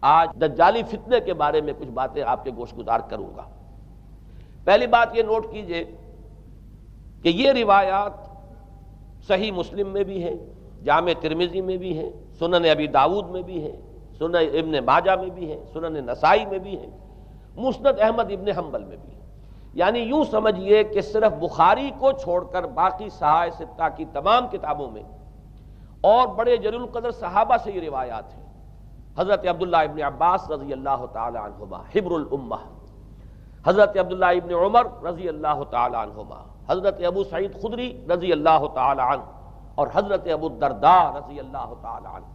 آج دجالی فتنے کے بارے میں کچھ باتیں آپ کے گوش گزار کروں گا۔ پہلی بات یہ نوٹ کیجئے کہ یہ روایات صحیح مسلم میں بھی ہیں، جامع ترمذی میں بھی ہیں، سنن ابی داؤد میں بھی ہیں، سنن ابن ماجہ میں بھی ہیں، سنن نسائی میں بھی ہیں، مسند احمد ابن حنبل میں بھی ہیں۔ یعنی یوں سمجھیے کہ صرف بخاری کو چھوڑ کر باقی صحاح ستہ کی تمام کتابوں میں اور بڑے جلیل القدر صحابہ سے یہ روایات ہیں۔ حضرت عبداللہ ابن عباس رضی اللہ تعالی عنہما حبر الامہ، حضرت عبداللہ ابن عمر رضی اللہ تعالی عنہما، حضرت ابو سعید خدری رضی اللہ تعالی عنہ اور حضرت ابو الدرداء رضی اللہ تعالی عنہ،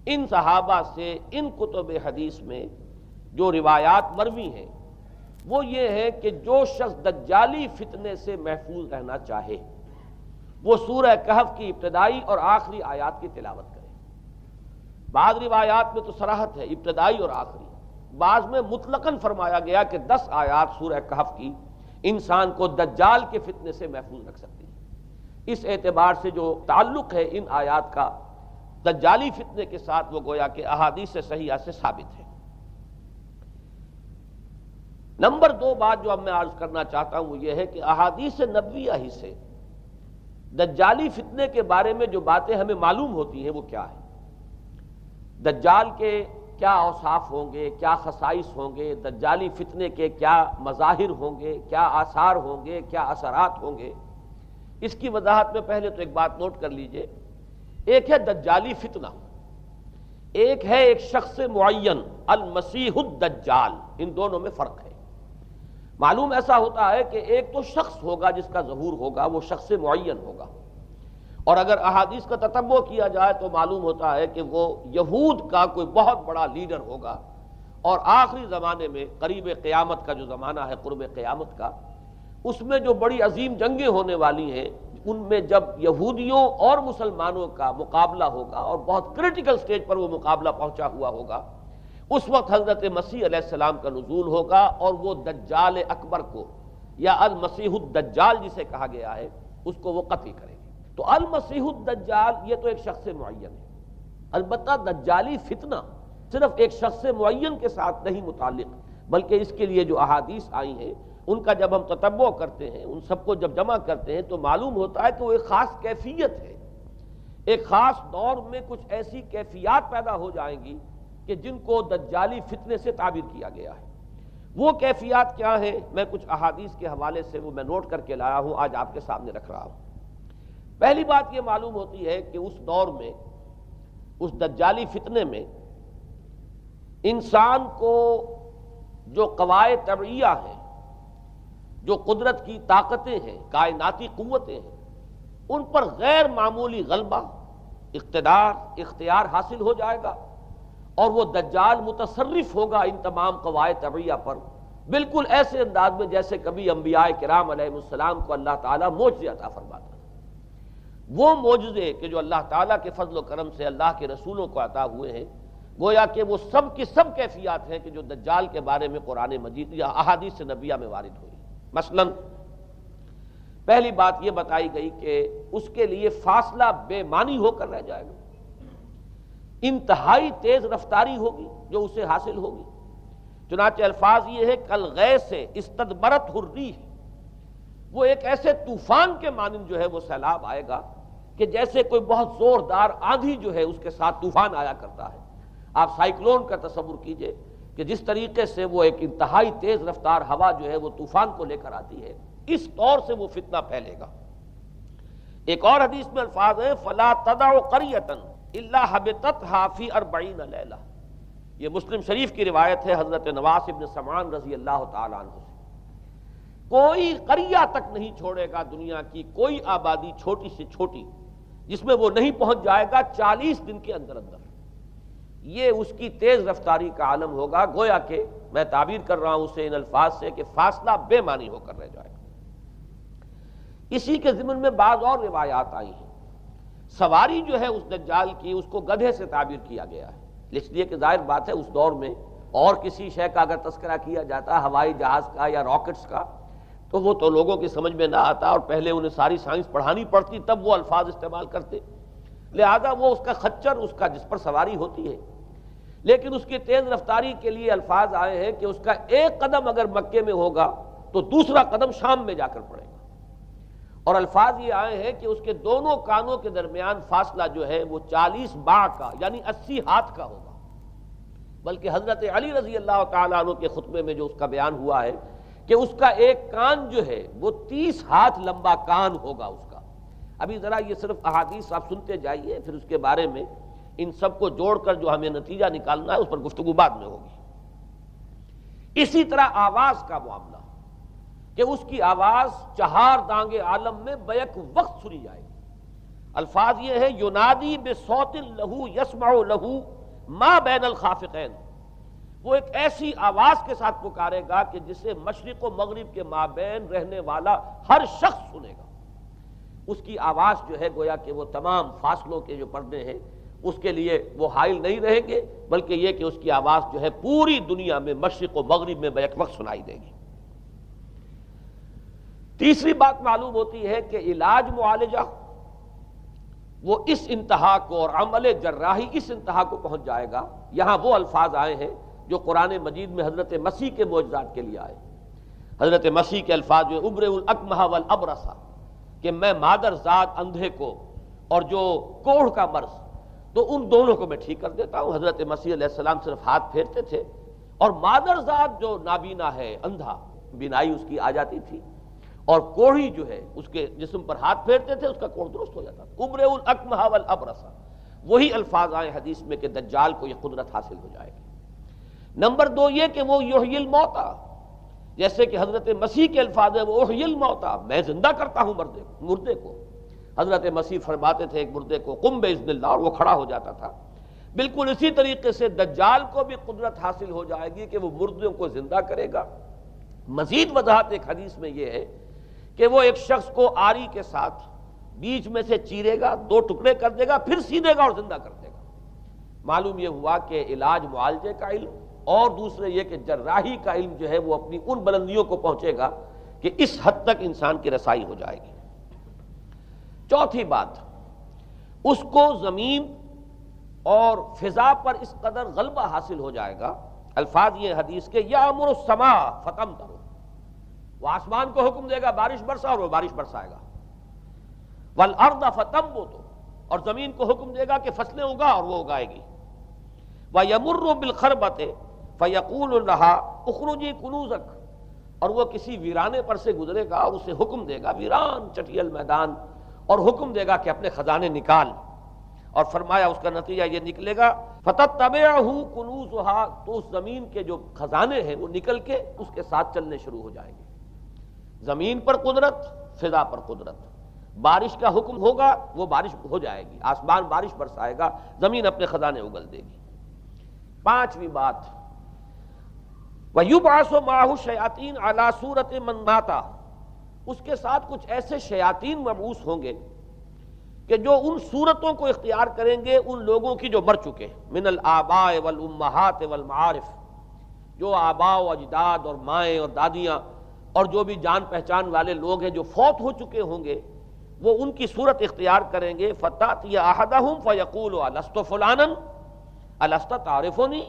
ان صحابہ سے ان کتب حدیث میں جو روایات مروی ہیں وہ یہ ہے کہ جو شخص دجالی فتنے سے محفوظ رہنا چاہے وہ سورہ کہف کی ابتدائی اور آخری آیات کی تلاوت کرے۔ بعض روایات میں تو صراحت ہے ابتدائی اور آخری، بعض میں مطلقاً فرمایا گیا کہ 10 آیات سورہ کہف کی انسان کو دجال کے فتنے سے محفوظ رکھ سکتی ہے۔ اس اعتبار سے جو تعلق ہے ان آیات کا دجالی فتنے کے ساتھ وہ گویا کہ احادیث صحیحہ سے ثابت ہے۔ نمبر 2 بات جو اب میں عرض کرنا چاہتا ہوں وہ یہ ہے کہ احادیث نبویہ ہی سے دجالی فتنے کے بارے میں جو باتیں ہمیں معلوم ہوتی ہیں وہ کیا ہے، دجال کے کیا اوصاف ہوں گے، کیا خصائص ہوں گے، دجالی فتنے کے کیا مظاہر ہوں گے، کیا آثار ہوں گے، کیا اثرات ہوں گے۔ اس کی وضاحت میں پہلے تو ایک بات نوٹ کر لیجئے، ایک ہے دجالی فتنہ، ایک ہے ایک شخص معین المسیح الدجال، ان دونوں میں فرق ہے۔ معلوم ایسا ہوتا ہے کہ ایک تو شخص ہوگا جس کا ظہور ہوگا، وہ شخص معین ہوگا، اور اگر احادیث کا تتبع کیا جائے تو معلوم ہوتا ہے کہ وہ یہود کا کوئی بہت بڑا لیڈر ہوگا، اور آخری زمانے میں قریب قیامت کا جو زمانہ ہے، قرب قیامت کا، اس میں جو بڑی عظیم جنگیں ہونے والی ہیں ان میں جب یہودیوں اور مسلمانوں کا مقابلہ ہوگا اور بہت کریٹیکل سٹیج پر وہ مقابلہ پہنچا ہوا ہوگا، اس وقت حضرت مسیح علیہ السلام کا نزول ہوگا اور وہ دجال اکبر کو یا المسیح الدجال جسے کہا گیا ہے اس کو وہ قتل کریں گے۔ تو المسیح الدجال یہ تو ایک شخص معین ہے، البتہ دجالی فتنہ صرف ایک شخص معین کے ساتھ نہیں متعلق، بلکہ اس کے لیے جو احادیث آئی ہیں ان کا جب ہم تتبع کرتے ہیں، ان سب کو جب جمع کرتے ہیں تو معلوم ہوتا ہے کہ وہ ایک خاص کیفیت ہے، ایک خاص دور میں کچھ ایسی کیفیات پیدا ہو جائیں گی کہ جن کو دجالی فتنے سے تعبیر کیا گیا ہے۔ وہ کیفیات کیا ہیں، میں کچھ احادیث کے حوالے سے وہ میں نوٹ کر کے لایا ہوں، آج آپ کے سامنے رکھ رہا ہوں۔ پہلی بات یہ معلوم ہوتی ہے کہ اس دور میں، اس دجالی فتنے میں، انسان کو جو قواعد طبعیہ ہیں، جو قدرت کی طاقتیں ہیں، کائناتی قوتیں ہیں، ان پر غیر معمولی غلبہ، اقتدار، اختیار حاصل ہو جائے گا، اور وہ دجال متصرف ہوگا ان تمام قواعد طبعیہ پر، بالکل ایسے انداز میں جیسے کبھی انبیاء کرام علیہ السلام کو اللہ تعالیٰ معجزے عطا فرماتا ہے۔ وہ معجزے کہ جو اللہ تعالیٰ کے فضل و کرم سے اللہ کے رسولوں کو عطا ہوئے ہیں، گویا کہ وہ سب کی سب کیفیات ہیں کہ جو دجال کے بارے میں قرآن مجید یا احادیث نبیہ میں وارد ہوئی۔ مثلا پہلی بات یہ بتائی گئی کہ اس کے لیے فاصلہ بے معنی ہو کر رہ جائے گا، انتہائی تیز رفتاری ہوگی جو اسے حاصل ہوگی۔ چنانچہ الفاظ یہ ہے کالغیث استدبرت الريح، وہ ایک ایسے طوفان کے مانند جو ہے وہ سیلاب آئے گا کہ جیسے کوئی بہت زوردار آندھی جو ہے اس کے ساتھ طوفان آیا کرتا ہے۔ آپ سائیکلون کا تصور کیجئے کہ جس طریقے سے وہ ایک انتہائی تیز رفتار ہوا جو ہے وہ طوفان کو لے کر آتی ہے، اس طور سے وہ فتنہ پھیلے گا۔ ایک اور حدیث میں الفاظ ہیں فلا تدع قریۃ الا حبطتها فی 40 لیلہ، یہ مسلم شریف کی روایت ہے حضرت نواس ابن سمعان رضی اللہ تعالی عنہ سے۔ کوئی قریہ تک نہیں چھوڑے گا دنیا کی کوئی آبادی چھوٹی سے چھوٹی جس میں وہ نہیں پہنچ جائے گا 40 دن کے اندر اندر۔ یہ اس کی تیز رفتاری کا عالم ہوگا، گویا کہ میں تعبیر کر رہا ہوں اسے ان الفاظ سے کہ فاصلہ بے معنی ہو کر رہ جائے گا۔ اسی کے ضمن میں بعض اور روایات آئی ہیں۔ سواری جو ہے اس دجال کی اس کو گدھے سے تعبیر کیا گیا ہے، اس لیے کہ ظاہر بات ہے اس دور میں اور کسی شے کا اگر تذکرہ کیا جاتا ہوائی جہاز کا یا راکٹس کا تو وہ تو لوگوں کی سمجھ میں نہ آتا، اور پہلے انہیں ساری سائنس پڑھانی پڑتی تب وہ الفاظ استعمال کرتے، لہذا وہ اس کا خچر، اس کا جس پر سواری ہوتی ہے۔ لیکن اس کی تیز رفتاری کے لیے الفاظ آئے ہیں کہ اس کا ایک قدم اگر مکے میں ہوگا تو دوسرا قدم شام میں جا کر پڑے گا، اور الفاظ یہ آئے ہیں کہ اس کے دونوں کانوں کے درمیان فاصلہ جو ہے وہ 40 باع کا یعنی 80 ہاتھ کا ہوگا، بلکہ حضرت علی رضی اللہ تعالیٰ عنہ کے خطبے میں جو اس کا بیان ہوا ہے کہ اس کا ایک کان جو ہے وہ 30 ہاتھ لمبا کان ہوگا اس کا۔ ابھی ذرا یہ صرف احادیث آپ سنتے جائیے، پھر اس کے بارے میں ان سب کو جوڑ کر جو ہمیں نتیجہ نکالنا ہے اس پر گفتگو بعد میں ہوگی۔ اسی طرح آواز کا معاملہ کہ اس کی آواز 4 دانگ عالم میں بیک وقت سنی جائے گی۔ الفاظ یہ ہے ینادی بصوت لہو یسمع لہو ما بین الخافقین، وہ ایک ایسی آواز کے ساتھ پکارے گا کہ جسے مشرق و مغرب کے مابین رہنے والا ہر شخص سنے گا۔ اس کی آواز جو ہے گویا کہ وہ تمام فاصلوں کے جو پردے ہیں اس کے لیے وہ حائل نہیں رہیں گے، بلکہ یہ کہ اس کی آواز جو ہے پوری دنیا میں مشرق و مغرب میں بیک وقت سنائی دے گی۔ تیسری بات معلوم ہوتی ہے کہ علاج معالجہ وہ اس انتہا کو اور عمل جراحی اس انتہا کو پہنچ جائے گا۔ یہاں وہ الفاظ آئے ہیں جو قرآن مجید میں حضرت مسیح کے معجزات کے لیے آئے۔ حضرت مسیح کے الفاظ جو ابرئ الاکمہ والابرص، کہ میں مادر ذات اندھے کو اور جو کوڑھ کا مرض تو ان دونوں کو میں ٹھیک کر دیتا ہوں۔ حضرت مسیح علیہ السلام صرف ہاتھ پھیرتے تھے اور مادر ذات جو نابینا ہے، اندھا، بینائی اس کی آ جاتی تھی، اور کوڑھی جو ہے اس کے جسم پر ہاتھ پھیرتے تھے، اس کا کوڑھ درست ہو جاتا تھا۔ ابرئ الاکمہ والابرص، وہی الفاظ آئے حدیث میں کہ دجال کو یہ قدرت حاصل ہو جائے گی۔ نمبر 2 یہ کہ وہ یحیی الموتیٰ، جیسے کہ حضرت مسیح کے الفاظ ہیں وہ احیی الموتیٰ، میں زندہ کرتا ہوں مردے کو۔ حضرت مسیح فرماتے تھے ایک مردے کو قم باذن اللہ، اور وہ کھڑا ہو جاتا تھا۔ بالکل اسی طریقے سے دجال کو بھی قدرت حاصل ہو جائے گی کہ وہ مردوں کو زندہ کرے گا۔ مزید وضاحت ایک حدیث میں یہ ہے کہ وہ ایک شخص کو آری کے ساتھ بیچ میں سے چیرے گا، 2 ٹکڑے کر دے گا، پھر سیدھے گا اور زندہ کر دے گا۔ معلوم یہ ہوا کہ علاج معالجے کا علم اور دوسرے یہ کہ جراحی کا علم جو ہے وہ اپنی ان بلندیوں کو پہنچے گا کہ اس حد تک انسان کی رسائی ہو جائے گی۔ چوتھی بات، اس کو زمین اور فضا پر اس قدر غلبہ حاصل ہو جائے گا۔ الفاظ یہ حدیث کے یامر السماء فتمطر، وہ آسمان کو حکم دے گا بارش برسا اور وہ بارش برسائے گا۔ والارض فتنبت، اور زمین کو حکم دے گا کہ فصلیں اگا اور وہ اگائے گی۔ وَيَمُرُّ بِالْخَرْبَةِ فَيَقُولُ لَهَا اُخْرُجِي كُنُوزَكَ، اور وہ کسی ویرانے پر سے گزرے گا اور اسے حکم دے گا، ویران چٹیل میدان، اور حکم دے گا کہ اپنے خزانے نکال، اور فرمایا اس کا نتیجہ یہ نکلے گا فَتَتَّبِعُهُ كُنُوزُهَا، تو اس زمین کے جو خزانے ہیں وہ نکل کے اس کے ساتھ چلنے شروع ہو جائیں گے۔ زمین پر قدرت، فضا پر قدرت، بارش کا حکم ہوگا وہ بارش ہو جائے گی، آسمان بارش برسائے گا، زمین اپنے خزانے اگل دے گی۔ 5ویں بات، وَيُبْعَثُ مَعَهُ الشَّيَاطِينُ عَلَى صُورَةِ مَن مَاتَ، اس کے ساتھ کچھ ایسے شیاطین مبعوث ہوں گے کہ جو ان صورتوں کو اختیار کریں گے ان لوگوں کی جو مر چکے، من الآباء والأمہات والمعارف، جو آباء و اجداد اور مائیں اور دادیاں اور جو بھی جان پہچان والے لوگ ہیں جو فوت ہو چکے ہوں گے، وہ ان کی صورت اختیار کریں گے۔ فَتَأْتِيَ أَحَدَهُمْ فَيَقُولُ أَلَسْتُ فُلَانًا الست تعرفونی،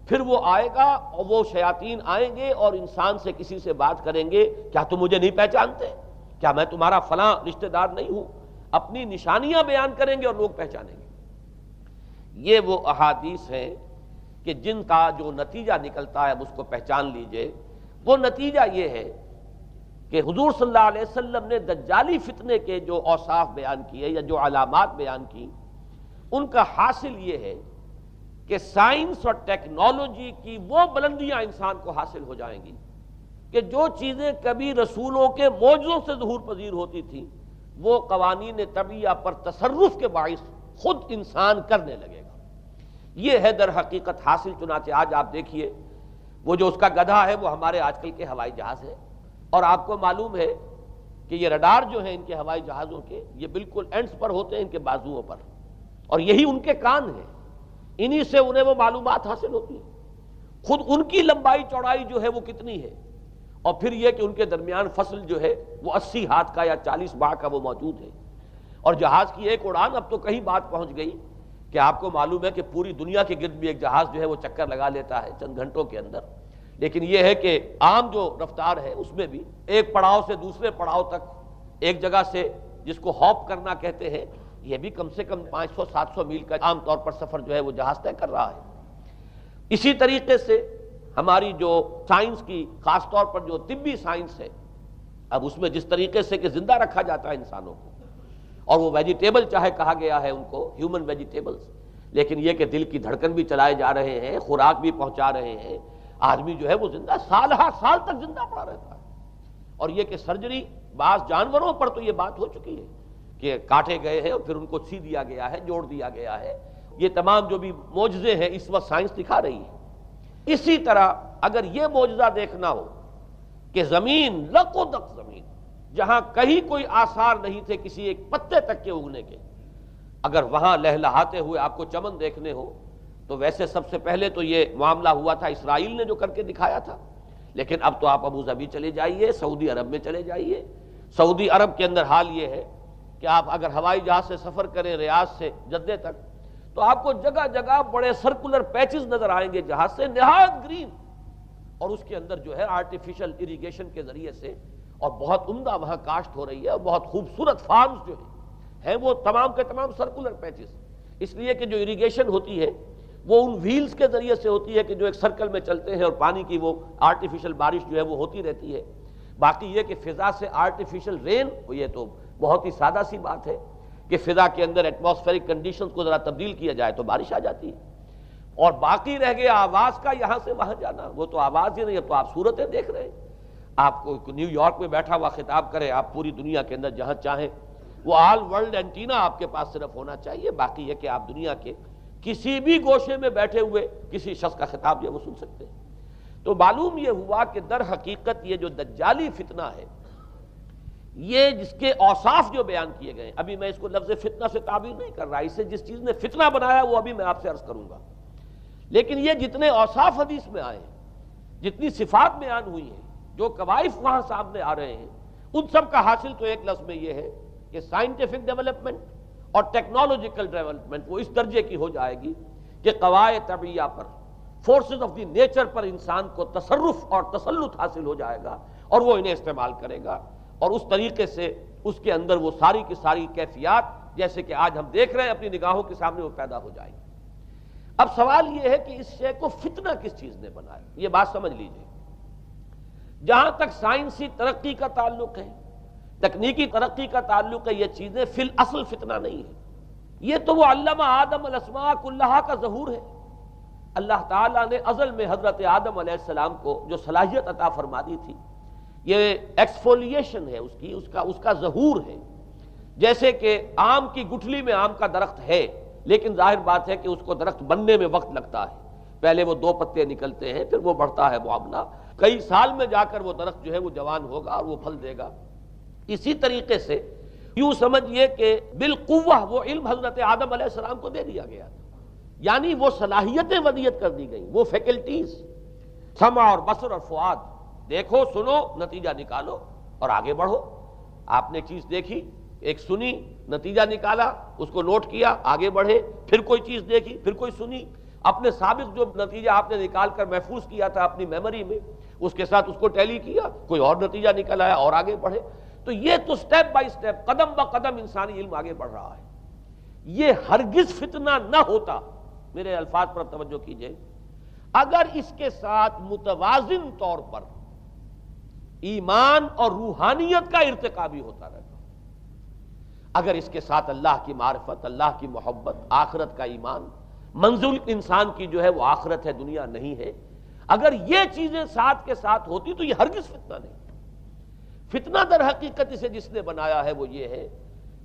پھر وہ آئے گا اور وہ شیاطین آئیں گے اور انسان سے کسی سے بات کریں گے، کیا تم مجھے نہیں پہچانتے؟ کیا میں تمہارا فلاں رشتہ دار نہیں ہوں؟ اپنی نشانیاں بیان کریں گے اور لوگ پہچانیں گے۔ یہ وہ احادیث ہیں کہ جن کا جو نتیجہ نکلتا ہے اب اس کو پہچان لیجئے۔ وہ نتیجہ یہ ہے کہ حضور صلی اللہ علیہ وسلم نے دجالی فتنے کے جو اوصاف بیان کیے یا جو علامات بیان کی، ان کا حاصل یہ ہے کہ سائنس اور ٹیکنالوجی کی وہ بلندیاں انسان کو حاصل ہو جائیں گی کہ جو چیزیں کبھی رسولوں کے معجزوں سے ظہور پذیر ہوتی تھیں وہ قوانین طبیعہ پر تصرف کے باعث خود انسان کرنے لگے گا۔ یہ ہے در حقیقت حاصل۔ چنانچہ آج آپ دیکھیے وہ جو اس کا گدھا ہے وہ ہمارے آج کل کے ہوائی جہاز ہے، اور آپ کو معلوم ہے کہ یہ رڈار جو ہیں ان کے ہوائی جہازوں کے، یہ بالکل اینڈز پر ہوتے ہیں ان کے بازوؤں پر، اور یہی ان کے کان ہیں، انہی سے انہیں وہ معلومات حاصل ہوتی ہیں۔ خود ان کی لمبائی چوڑائی جو ہے وہ کتنی ہے، اور پھر یہ کہ ان کے درمیان فصل جو ہے وہ 80 ہاتھ کا یا 40 باع کا وہ موجود ہے۔ اور جہاز کی ایک اڑان اب تو کہیں بات پہنچ گئی کہ آپ کو معلوم ہے کہ پوری دنیا کے گرد بھی ایک جہاز جو ہے وہ چکر لگا لیتا ہے چند گھنٹوں کے اندر، لیکن یہ ہے کہ عام جو رفتار ہے اس میں بھی ایک پڑاؤ سے دوسرے پڑاؤ تک، ایک جگہ سے جس کو ہاپ کرنا کہتے ہیں، یہ بھی کم سے کم 500-700 میل کا عام طور پر سفر جو ہے وہ جہاز طے کر رہا ہے۔ اسی طریقے سے ہماری جو سائنس کی، خاص طور پر جو طبی سائنس ہے، اب اس میں جس طریقے سے کہ زندہ رکھا جاتا ہے انسانوں کو، اور وہ ویجیٹیبل چاہے کہا گیا ہے ان کو ہیومن ویجیٹیبلز، لیکن یہ کہ دل کی دھڑکن بھی چلائے جا رہے ہیں، خوراک بھی پہنچا رہے ہیں، آدمی جو ہے وہ زندہ سال ہر سال تک زندہ پڑا رہتا ہے۔ اور یہ کہ سرجری بعض جانوروں پر تو یہ بات ہو چکی ہے کہ کاٹے گئے ہیں اور پھر ان کو سی دیا گیا ہے، جوڑ دیا گیا ہے۔ یہ تمام جو بھی معجزے ہیں اس وقت سائنس دکھا رہی ہے۔ اسی طرح اگر یہ معجزہ دیکھنا ہو کہ زمین لق و دق زمین، جہاں کہیں کوئی آثار نہیں تھے کسی ایک پتے تک کے اگنے کے، اگر وہاں لہلہاتے ہوئے آپ کو چمن دیکھنے ہو تو ویسے سب سے پہلے تو یہ معاملہ ہوا تھا اسرائیل نے جو کر کے دکھایا تھا، لیکن اب تو آپ ابو ظبی چلے جائیے، سعودی عرب میں چلے جائیے۔ سعودی عرب کے اندر حال یہ ہے کہ آپ اگر ہوائی جہاز سے سفر کریں ریاض سے جدہ تک تو آپ کو جگہ جگہ بڑے سرکولر پیچز نظر آئیں گے جہاز سے، نہایت گرین، اور اس کے اندر جو ہے آرٹیفیشل اریگیشن کے ذریعے سے اور بہت عمدہ وہاں کاشت ہو رہی ہے، اور بہت خوبصورت فارمز جو ہیں وہ تمام کے تمام سرکولر پیچز، اس لیے کہ جو اریگیشن ہوتی ہے وہ ان ویلز کے ذریعے سے ہوتی ہے کہ جو ایک سرکل میں چلتے ہیں اور پانی کی وہ آرٹیفیشل بارش جو ہے وہ ہوتی رہتی ہے۔ باقی یہ کہ فضا سے آرٹیفیشل رین، یہ تو بہت ہی سادہ سی بات ہے کہ فضا کے اندر ایٹماسفیرک کنڈیشنز کو ذرا تبدیل کیا جائے تو بارش آ جاتی ہے۔ اور باقی رہ گیا آواز کا یہاں سے وہاں جانا، وہ تو آواز ہی نہیں، اب تو آپ صورتیں دیکھ رہے ہیں۔ آپ کو نیو یارک میں بیٹھا ہوا خطاب کرے، آپ پوری دنیا کے اندر جہاں چاہیں، وہ آل ورلڈ اینٹینا آپ کے پاس صرف ہونا چاہیے، باقی یہ کہ آپ دنیا کے کسی بھی گوشے میں بیٹھے ہوئے کسی شخص کا خطاب جو ہے وہ سن سکتے ہیں۔ تو معلوم یہ ہوا کہ در حقیقت یہ جو دجالی فتنہ ہے، یہ جس کے اوصاف جو بیان کیے گئے، ابھی میں اس کو لفظ فتنہ سے تعبیر نہیں کر رہا، اسے جس چیز نے فتنہ بنایا وہ ابھی میں آپ سے عرض کروں گا، لیکن یہ جتنے اوصاف حدیث میں آئے ہیں، جتنی صفات بیان ہوئی ہیں، جو کوائف وہاں سامنے آ رہے ہیں، ان سب کا حاصل تو ایک لفظ میں یہ ہے کہ سائنٹیفک ڈیولپمنٹ اور ٹیکنالوجیکل ڈیولپمنٹ وہ اس درجے کی ہو جائے گی کہ قواعد طبیعیہ پر، فورسز آف دی نیچر پر انسان کو تصرف اور تسلط حاصل ہو جائے گا، اور وہ انہیں استعمال کرے گا، اور اس طریقے سے اس کے اندر وہ ساری کی ساری کیفیات جیسے کہ آج ہم دیکھ رہے ہیں اپنی نگاہوں کے سامنے وہ پیدا ہو جائیں گی۔ اب سوال یہ ہے کہ اس شے کو فتنہ کس چیز نے بنایا، یہ بات سمجھ لیجئے۔ جہاں تک سائنسی ترقی کا تعلق ہے، تکنیکی ترقی کا تعلق ہے، یہ چیزیں فی الاصل فتنہ نہیں ہے، یہ تو وہ علمہ آدم الاسماء کلہا کا ظہور ہے۔ اللہ تعالیٰ نے ازل میں حضرت آدم علیہ السلام کو جو صلاحیت عطا فرما دی تھی، یہ ایکسفولیشن ہے اس کا ظہور ہے۔ جیسے کہ آم کی گٹھلی میں آم کا درخت ہے، لیکن ظاہر بات ہے کہ اس کو درخت بننے میں وقت لگتا ہے، پہلے وہ 2 پتے نکلتے ہیں، پھر وہ بڑھتا ہے معاملہ، کئی سال میں جا کر وہ درخت جو ہے وہ جوان ہوگا اور وہ پھل دے گا۔ اسی طریقے سے یوں سمجھئے کہ بالقوہ وہ علم حضرت آدم علیہ السلام کو دے دیا گیا تھا، یعنی وہ صلاحیتیں ودیت کر دی گئیں، وہ فیکلٹیز، سمع اور بصر اور فؤاد، دیکھو سنو نتیجہ نکالو اور آگے بڑھو۔ آپ نے چیز دیکھی، ایک سنی، نتیجہ نکالا، اس کو نوٹ کیا، آگے بڑھے، پھر کوئی چیز دیکھی، پھر کوئی سنی، اپنے سابق جو نتیجہ آپ نے نکال کر محفوظ کیا تھا اپنی میموری میں، اس کے ساتھ اس کو ٹیلی کیا، کوئی اور نتیجہ نکل آیا اور آگے بڑھے۔ تو یہ تو سٹیپ بائی سٹیپ، قدم با قدم انسانی علم آگے بڑھ رہا ہے۔ یہ ہرگز فتنہ نہ ہوتا، میرے الفاظ پر توجہ کیجئے، اگر اس کے ساتھ متوازن طور پر ایمان اور روحانیت کا ارتقا بھی ہوتا رہتا، اگر اس کے ساتھ اللہ کی معرفت، اللہ کی محبت، آخرت کا ایمان، منزل انسان کی جو ہے وہ آخرت ہے، دنیا نہیں ہے، اگر یہ چیزیں ساتھ کے ساتھ ہوتی تو یہ ہرگز فتنہ نہیں۔ فتنہ در حقیقت اسے جس نے بنایا ہے وہ یہ ہے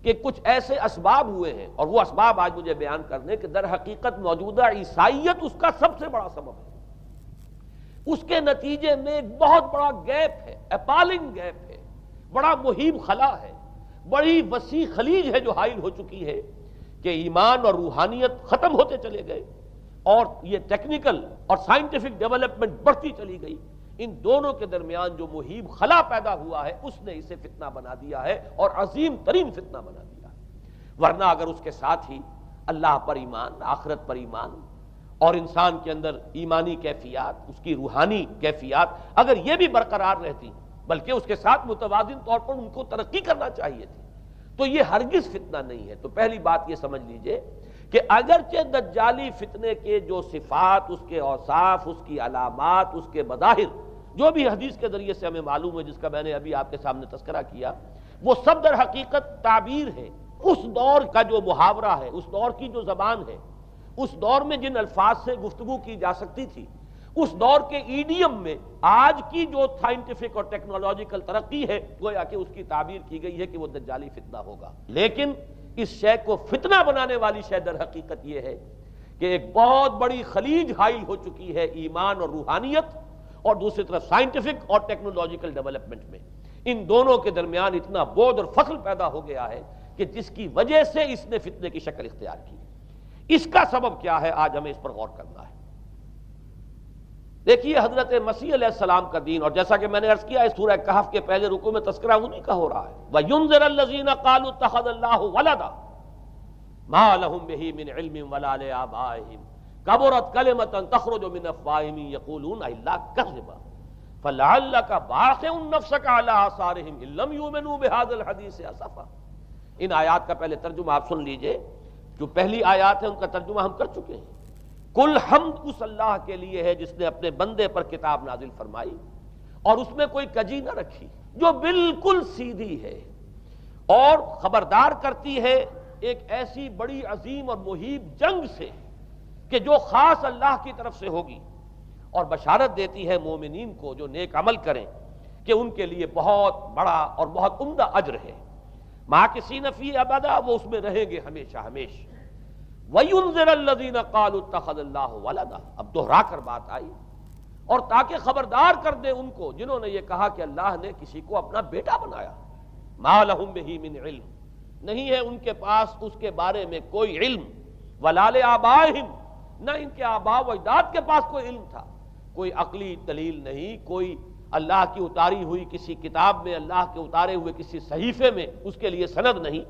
کہ کچھ ایسے اسباب ہوئے ہیں، اور وہ اسباب آج مجھے بیان کرنے کہ در حقیقت موجودہ عیسائیت اس کا سب سے بڑا سبب ہے۔ اس کے نتیجے میں ایک بہت بڑا گیپ ہے، اپالنگ گیپ ہے، بڑا مہیب خلا ہے، بڑی وسیع خلیج ہے جو حائل ہو چکی ہے کہ ایمان اور روحانیت ختم ہوتے چلے گئے، اور یہ ٹیکنیکل اور سائنٹیفک ڈیولپمنٹ بڑھتی چلی گئی۔ ان دونوں کے درمیان جو مہیب خلا پیدا ہوا ہے اس نے اسے فتنہ بنا دیا ہے، اور عظیم ترین فتنہ بنا دیا ہے۔ ورنہ اگر اس کے ساتھ ہی اللہ پر ایمان، آخرت پر ایمان، اور انسان کے اندر ایمانی کیفیات، اس کی روحانی کیفیات اگر یہ بھی برقرار رہتی، بلکہ اس کے ساتھ متوازن طور پر ان کو ترقی کرنا چاہیے تھی، تو یہ ہرگز فتنہ نہیں ہے۔ تو پہلی بات یہ سمجھ لیجئے کہ اگرچہ دجالی فتنے کے جو صفات، اس کے اوصاف، اس کی علامات، اس کے مظاہر جو بھی حدیث کے ذریعے سے ہمیں معلوم ہے، جس کا میں نے ابھی آپ کے سامنے تذکرہ کیا، وہ سب در حقیقت تعبیر ہے اس دور کا جو محاورہ ہے، اس دور کی جو زبان ہے، اس دور میں جن الفاظ سے گفتگو کی جا سکتی تھی، اس دور کے ایڈیم میں آج کی جو سائنٹیفک اور ٹیکنالوجیکل ترقی ہے، گویا کہ اس کی تعبیر کی گئی ہے کہ وہ دجالی فتنہ ہوگا۔ لیکن اس شے کو فتنہ بنانے والی شے در حقیقت یہ ہے کہ ایک بہت بڑی خلیج حائل ہو چکی ہے ایمان اور روحانیت، اور دوسری طرف سائنٹیفک اور ٹیکنالوجیکل ڈیولپمنٹ میں ان دونوں کے درمیان اتنا بعد اور فصل پیدا ہو گیا ہے کہ جس کی وجہ سے اس نے فتنے کی شکل اختیار کی۔ اس کا سبب کیا ہے، آج ہمیں اس پر غور کرنا ہے۔ دیکھیے حضرت مسیح علیہ السلام کا دین، اور جیسا کہ میں نے عرض کیا اس سورہ کہف کے پہلے رکوع میں تذکرہ انہی کا ہو رہا ہے، وَيُنذِرَ الَّذِينَ قَالُوا اتَّخَذَ اللَّهُ وَلَدًا مَا لَهُم بِهِ مِنْ عِلْمٍ وَلَا لِآبَائِهِمْ كَبُرَتْ كَلِمَةً تَخْرُجُ مِنْ أَفْوَاهِهِمْ يَقُولُونَ إِلَّا كَذِبًا فَلَعَلَّكَ بَاخِعٌ نَفْسَكَ عَلَىٰ آثَارِهِمْ إِن لَّمْ يُؤْمِنُوا بِهَٰذَا الْحَدِيثِ أَسَفًا۔ ان آیات کا پہلے ترجمہ آپ سن لیجئے، جو پہلی آیات ہے ان کا ترجمہ ہم کر چکے ہیں۔ کل حمد اس اللہ کے لیے ہے جس نے اپنے بندے پر کتاب نازل فرمائی اور اس میں کوئی کجی نہ رکھی، جو بالکل سیدھی ہے اور خبردار کرتی ہے ایک ایسی بڑی عظیم اور مہیب جنگ سے کہ جو خاص اللہ کی طرف سے ہوگی، اور بشارت دیتی ہے مومنین کو جو نیک عمل کریں کہ ان کے لیے بہت بڑا اور بہت عمدہ اجر ہے، ماکثین فیہ ابدا، وہ اس میں رہیں گے ہمیشہ ہمیشہ۔ وَيُنذِرَ الَّذِينَ قَالُوا اتَّخَذَ اللَّهُ وَلَدًا، اب دوہرا کر بات آئی، اور تاکہ خبردار کر دے ان کو جنہوں نے یہ کہا کہ اللہ نے کسی کو اپنا بیٹا بنایا۔ مَا لَهُم بِهِ مِنْ عِلْمٍ، نہیں ہے ان کے پاس اس کے بارے میں کوئی علم، وَلَا لِآبَائِهِمْ، نہ ان کے آباء و اجداد کے پاس کوئی علم تھا، کوئی عقلی دلیل نہیں، کوئی اللہ کی اتاری ہوئی کسی کتاب میں، اللہ کے اتارے ہوئے کسی صحیفے میں اس کے لیے سند نہیں۔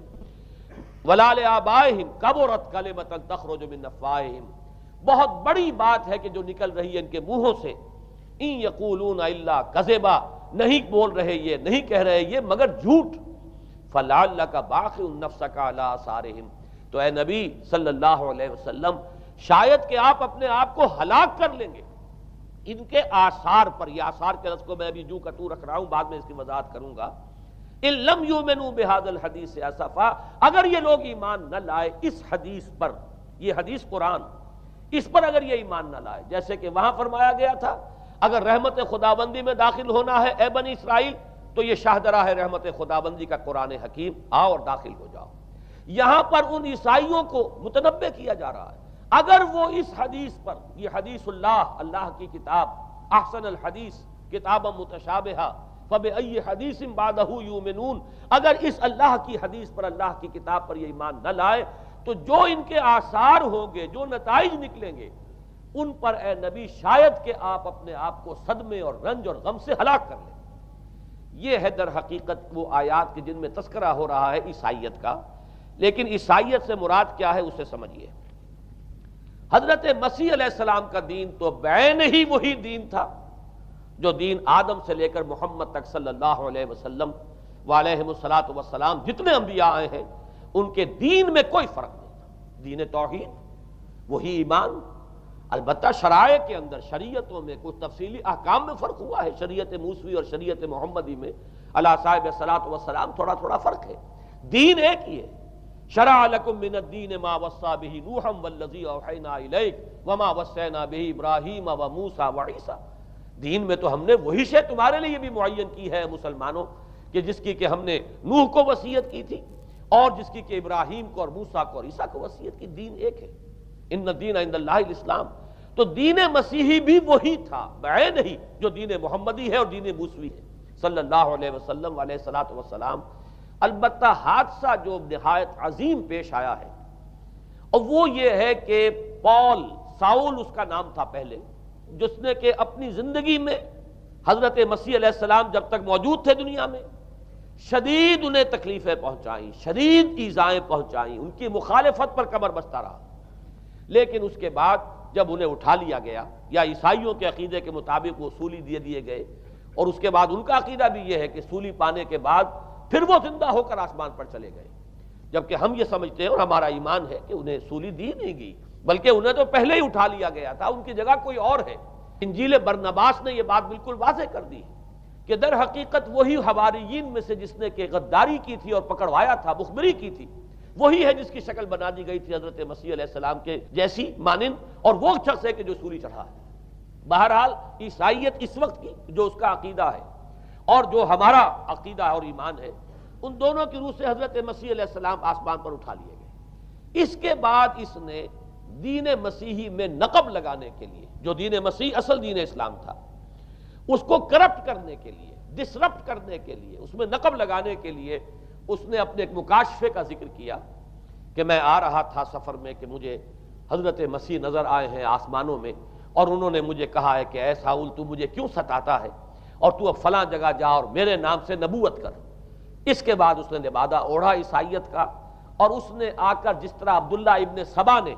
وَلَا لِآبَائِهِمْ كَبُرَتْ كَلِمَةً تَخْرُجُ مِنْ أَفْوَاهِهِمْ، بہت بڑی بات ہے کہ جو نکل رہی ہے ان کے منہوں سے، إِن يَقُولُونَ إِلَّا كَذِبًا، نہیں بول رہے یہ، نہیں کہہ رہے یہ مگر جھوٹ۔ فَلَعَلَّكَ بَاخِعٌ نَفْسَكَ عَلَىٰ آثَارِهِمْ، تو اے نبی صلی اللہ علیہ وسلم شاید کہ آپ اپنے آپ کو ہلاک کر لیں گے ان کے آثار پر۔ یہ آثار کے لفظ کو میں ابھی جو کا تو رکھ رہا ہوں، بعد میں اس کی وضاحت کروں گا۔ ان لم یؤمنوا بهذا الحدیث اسفا، اگر یہ لوگ ایمان نہ لائے اس حدیث پر، یہ حدیث قرآن، اس پر اگر یہ ایمان نہ لائے، جیسے کہ وہاں فرمایا گیا تھا اگر رحمت خداوندی میں داخل ہونا ہے اے بنی اسرائیل تو یہ شاہدرہ ہے رحمت خداوندی کا قرآن حکیم، آؤ اور داخل ہو جاؤ۔ یہاں پر ان عیسائیوں کو متنبہ کیا جا رہا ہے اگر وہ اس حدیث پر، یہ حدیث اللہ، اللہ کی کتاب، احسن الحدیث کتابا متشابہہ فَبِأَيِّ حَدِيثٍ بَعْدَهُ يُؤْمِنُونَ، اگر اس اللہ کی حدیث پر، اللہ کی کتاب پر یہ ایمان نہ لائے تو جو ان کے آثار ہوں گے، جو نتائج نکلیں گے، ان پر اے نبی شاید کہ آپ اپنے آپ کو صدمے اور رنج اور غم سے ہلاک کر لیں۔ یہ ہے در حقیقت وہ آیات کہ جن میں تذکرہ ہو رہا ہے عیسائیت کا، لیکن عیسائیت سے مراد کیا ہے اسے سمجھیے۔ حضرت مسیح علیہ السلام کا دین تو بعین ہی وہی دین تھا جو دین آدم سے لے کر محمد تک صلی اللہ علیہ وسلم وعلیہم الصلاۃ والسلام جتنے انبیاء آئے ہیں ان کے دین میں کوئی فرق نہیں تھا۔ دین توحید، وہی ایمان، البتہ شرائع کے اندر، شریعتوں میں کچھ تفصیلی احکام میں فرق ہوا ہے، شریعت موسوی اور شریعت محمدی میں علی صاحب الصلاۃ والسلام تھوڑا تھوڑا فرق ہے، دین ایک ہی ہے۔ شرع لکم من الدین ما وصی بہ نوحا والذی اوحینا الیک وما وصینا بہ ابراہیم وموسیٰ وعیسیٰ، دین میں تو ہم نے وہی شے تمہارے لیے بھی معین کی ہے مسلمانوں، کہ جس کی کہ ہم نے نوح کو وصیت کی تھی اور جس کی کہ ابراہیم کو اور موسیٰ کو اور عیسیٰ کو وصیت کی، دین ایک ہے۔ ان الدین عند اللہ الاسلام، تو دین مسیحی بھی وہی تھا بعین ہی جو دین محمدی ہے اور دین موسوی ہے صلی اللہ علیہ وسلم علیہ الصلاۃ والسلام۔ البتہ حادثہ جو نہایت عظیم پیش آیا ہے اور وہ یہ ہے کہ پال، ساؤل اس کا نام تھا پہلے، جس نے کہ اپنی زندگی میں حضرت مسیح علیہ السلام جب تک موجود تھے دنیا میں شدید انہیں تکلیفیں پہنچائیں، شدید ایذائیں پہنچائیں، ان کی مخالفت پر کمر بستہ رہا، لیکن اس کے بعد جب انہیں اٹھا لیا گیا، یا عیسائیوں کے عقیدے کے مطابق وہ سولی دیے گئے، اور اس کے بعد ان کا عقیدہ بھی یہ ہے کہ سولی پانے کے بعد پھر وہ زندہ ہو کر آسمان پر چلے گئے، جبکہ ہم یہ سمجھتے ہیں اور ہمارا ایمان ہے کہ انہیں سولی دی نہیں گئی، بلکہ انہیں تو پہلے ہی اٹھا لیا گیا تھا، ان کی جگہ کوئی اور ہے۔ انجیل برنباس نے یہ بات بالکل واضح کر دی کہ در حقیقت وہی حواریین میں سے جس نے کہ غداری کی تھی اور پکڑوایا تھا، مخبری کی تھی، وہی ہے جس کی شکل بنا دی گئی تھی حضرت مسیح علیہ السلام کے جیسی مانند، اور وہ شخص ہے کہ جو سولی چڑھا ہے۔ بہرحال عیسائیت اس وقت کی جو اس کا عقیدہ ہے اور جو ہمارا عقیدہ اور ایمان ہے، ان دونوں کی روح سے حضرت مسیح علیہ السلام آسمان پر اٹھا لیے گئے۔ اس کے بعد اس نے دین مسیحی میں نقب لگانے کے لیے، جو دین مسیح اصل دین اسلام تھا، اس کو کرپٹ کرنے کے لیے، ڈسرپٹ کرنے کے لیے، اس میں نقب لگانے کے لیے اس نے اپنے ایک مکاشفے کا ذکر کیا کہ میں آ رہا تھا سفر میں کہ مجھے حضرت مسیح نظر آئے ہیں آسمانوں میں، اور انہوں نے مجھے کہا ہے کہ اے ساؤل تو مجھے کیوں ستاتا ہے، اور تو اب فلاں جگہ جا اور میرے نام سے نبوت کر۔ اس کے بعد اس نے لبادہ اوڑھا عیسائیت کا، اور اس نے آ کر جس طرح عبداللہ ابن سبا نے